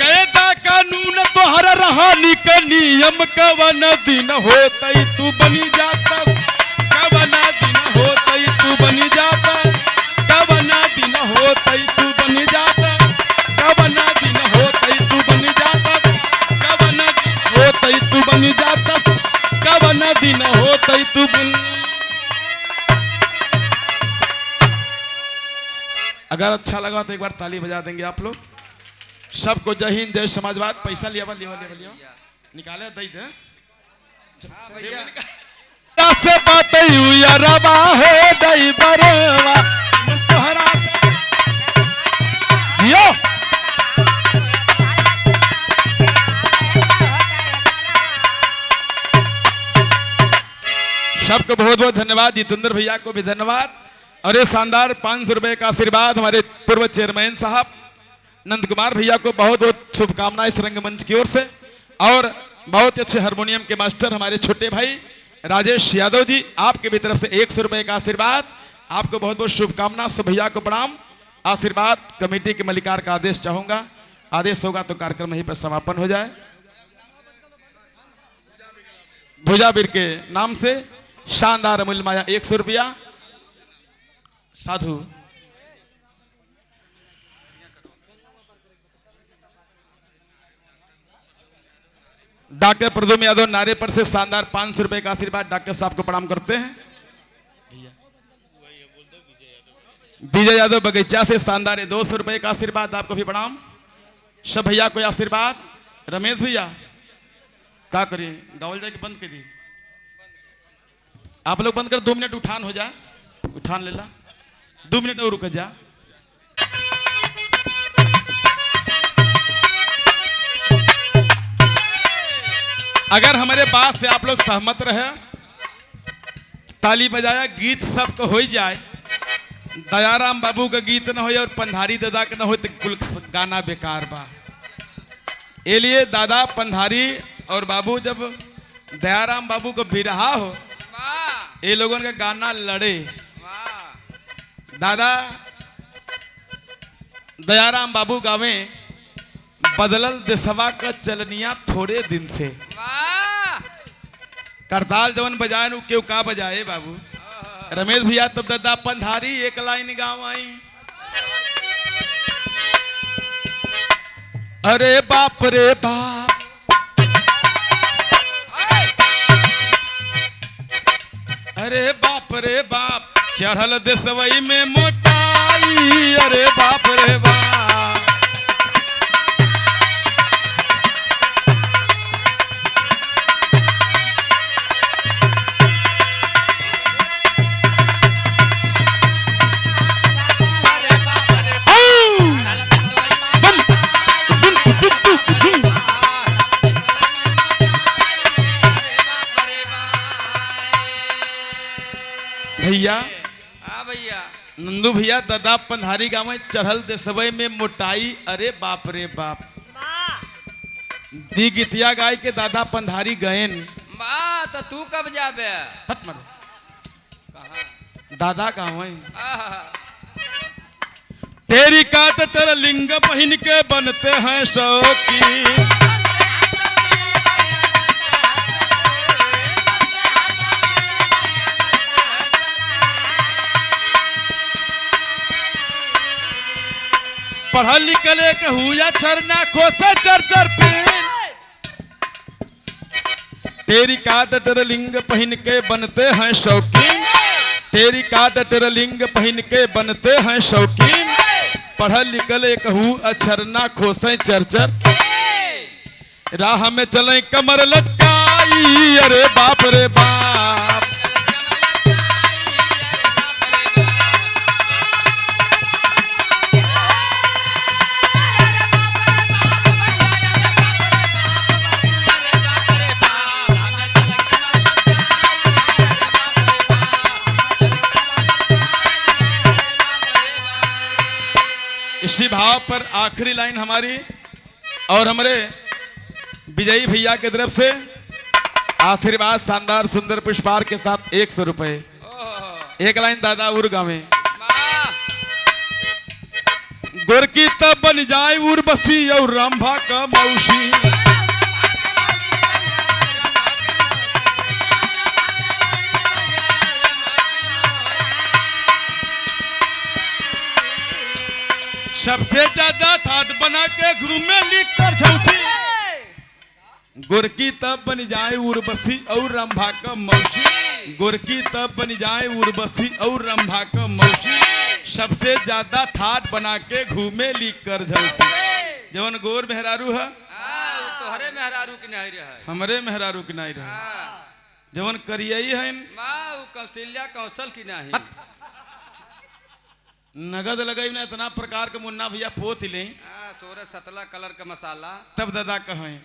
कायदा कानून तुहार रहानी का नियम कवन दिन होतई तू बनी जाता। कवन दिन होतई तू बनी जाता। कवन दिन होतई तू बनी जाता। कवन दिन होतई तू बनी जाता। कवन दिन होतई तू बनी जाता। कवन दिन होतई तू अगर अच्छा लगा तो एक बार ताली बजा देंगे आप लोग। सबको जय हिंद जय समाजवाद। पैसा लिया लिया निकाले दई दे से बात रवा हो दई बरवा तोहरा यो। सबको बहुत बहुत धन्यवाद। जितेंद्र भैया को भी धन्यवाद। और ये शानदार 500 रुपए का आशीर्वाद हमारे पूर्व चेयरमैन साहब नंद कुमार भैया को बहुत बहुत शुभकामनाएं इस रंगमंच की ओर से। और बहुत अच्छे हारमोनियम के मास्टर हमारे छोटे भाई राजेश यादव जी, आपके भी तरफ से 100 रुपए का आशीर्वाद। आपको बहुत बहुत शुभकामना। सब भैया को प्रणाम। आशीर्वाद कमेटी के मलिकार का आदेश चाहूंगा। आदेश होगा तो कार्यक्रम यहीं पर समापन हो जाए। भुजाबीर के नाम से शानदार अमूल्य माया 100 रुपया। साधु डॉक्टर प्रदुम यादव नारे पर से शानदार 500 रुपए का आशीर्वाद डॉक्टर साहब को प्रणाम करते हैं। विजय यादव बगीचा से शानदार 200 रुपए का आशीर्वाद, आपको भी प्रणाम। सब भैया को आशीर्वाद। रमेश भैया क्या करिए, गावल जाके बंद कर दी। आप लोग बंद कर 2 मिनट उठान हो जाए, उठान ले ला 2 मिनट और रुक जा। अगर हमारे बात से आप लोग सहमत रहे, ताली बजाया, गीत सबको हो जाए, दयाराम बाबू का गीत न हो और पंधारी दादा का न हो तो कुल गाना बेकार बा। ये लिए दादा पंधारी और बाबू जब दयाराम बाबू को बिरहा हो, ये लोगों का गाना लड़े। दादा दयाराम बाबू गावे बदलल देशवा का चलनिया थोड़े दिन से। करताल जवन बजाए नु क्यों का बजाए बाबू। रमेश भैया तब दादा पंधारी एक लाइन गावाई। अरे बाप रे बाप, अरे बाप रे बाप, चढ़ल देशवई में मोटाई। अरे बाप रे बाप, भैया हाँ भैया नंदू भैया दादा पंधारी गाँव में चढ़ल देशवई में मोटाई। अरे बाप रे बाप, दी गीतिया गाय के दादा पंधारी गएन। माँ तो तू कब जाबे? फट मरो, कहाँ? दादा गाँव है। आहा, तेरी काट ter लिंग पहन के बनते हैं शौकीन। पढ़ल लिखले के हुआ छरना खोसे चर चर पीन। तेरी काट ter लिंग पहन के बनते हैं शौकीन। तेरी काट ter लिंग पहन के बनते हैं शौकीन। पढ़ल लिखले कहू अक्षरना खोसे चरचर, राह में चले कमर लचकाई। अरे बाप रे बाप, इसी भाव पर आखिरी लाइन हमारी और हमारे विजयी भैया की तरफ से आशीर्वाद शानदार सुंदर पुष्पार के साथ 100 रुपए। एक लाइन दादा उर गावे। माँ गोरकी तब बन जाए उर्वशी और रंभा का मौसी। सबसे ज्यादा ठाट बना के घूमे लिख कर झूठी। गोरकी तब बन जाए उर्वशी और रंभा का मौसी। गोरकी तब बन जाए उर्वशी और रंभा का मौसी। सबसे ज्यादा ठाट बना के घूमे लिख कर झूठी। जवन गोर मेहरारू है तोहरे मेहरारू की नहीं रहा। हमरे मेहरारू की नहीं रहे। जवन करियई है माँ वो कौशल्या कौशल की नहीं। नगद लगाई ना इतना प्रकार के मुन्ना भैया पोत ले 16-17 कलर का मसाला। तब दादा कहें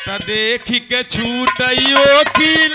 त देखी के छूटइयो की